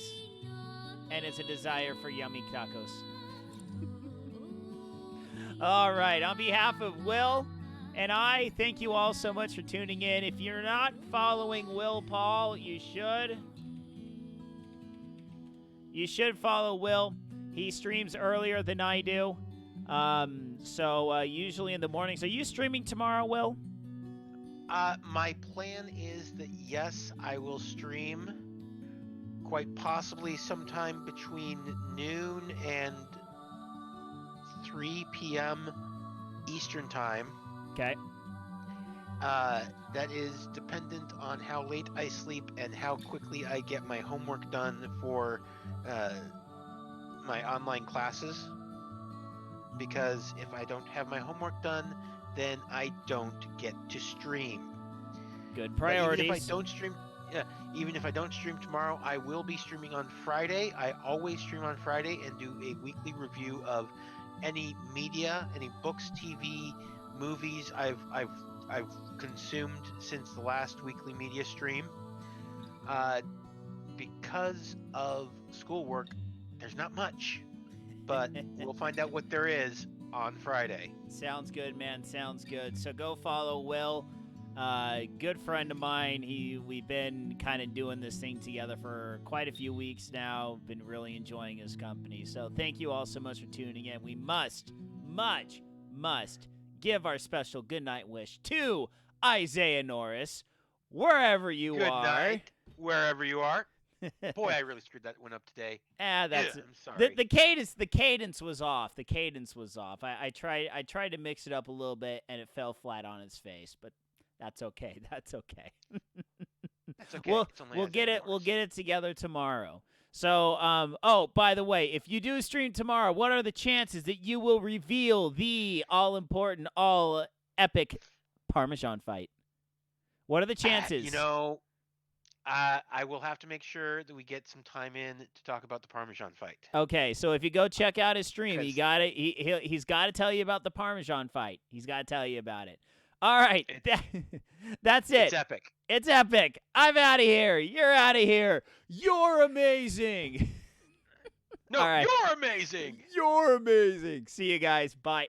and it's a desire for yummy tacos. All right, on behalf of Will and I, thank you all so much for tuning in. If you're not following Will Paul, you should. You should follow Will. He streams earlier than I do. So usually in the mornings. Are you streaming tomorrow, Will? My plan is that, yes, I will stream quite possibly sometime between noon and 3 p.m. Eastern Time. Okay. That is dependent on how late I sleep and how quickly I get my homework done for my online classes. Because if I don't have my homework done, then I don't get to stream. Good priorities. Even if I don't stream tomorrow, I will be streaming on Friday. I always stream on Friday and do a weekly review of any media, any books, TV, movies I've consumed since the last weekly media stream. Because of schoolwork, there's not much, but we'll find out what there is on Friday. Sounds good, man. Sounds good. So go follow Will. Good friend of mine. We've been kind of doing this thing together for quite a few weeks now. Been really enjoying his company. So thank you all so much for tuning in. We must give our special goodnight wish to Isaiah Norris, wherever you Good are. night, wherever you are. Boy, I really screwed that one up today. That's I'm sorry. the cadence was off. The cadence was off. I tried to mix it up a little bit, and it fell flat on its face. But that's okay. That's okay. That's okay. We'll get it together tomorrow. So, oh, by the way, if you do stream tomorrow, what are the chances that you will reveal the all-important, all-epic Parmesan fight? What are the chances? I will have to make sure that we get some time in to talk about the Parmesan fight. Okay, so if you go check out his stream, he's got to tell you about the Parmesan fight. He's got to tell you about it. All right, that's it. It's epic. It's epic. I'm out of here. You're out of here. You're amazing. No, All right. You're amazing. You're amazing. See you guys. Bye.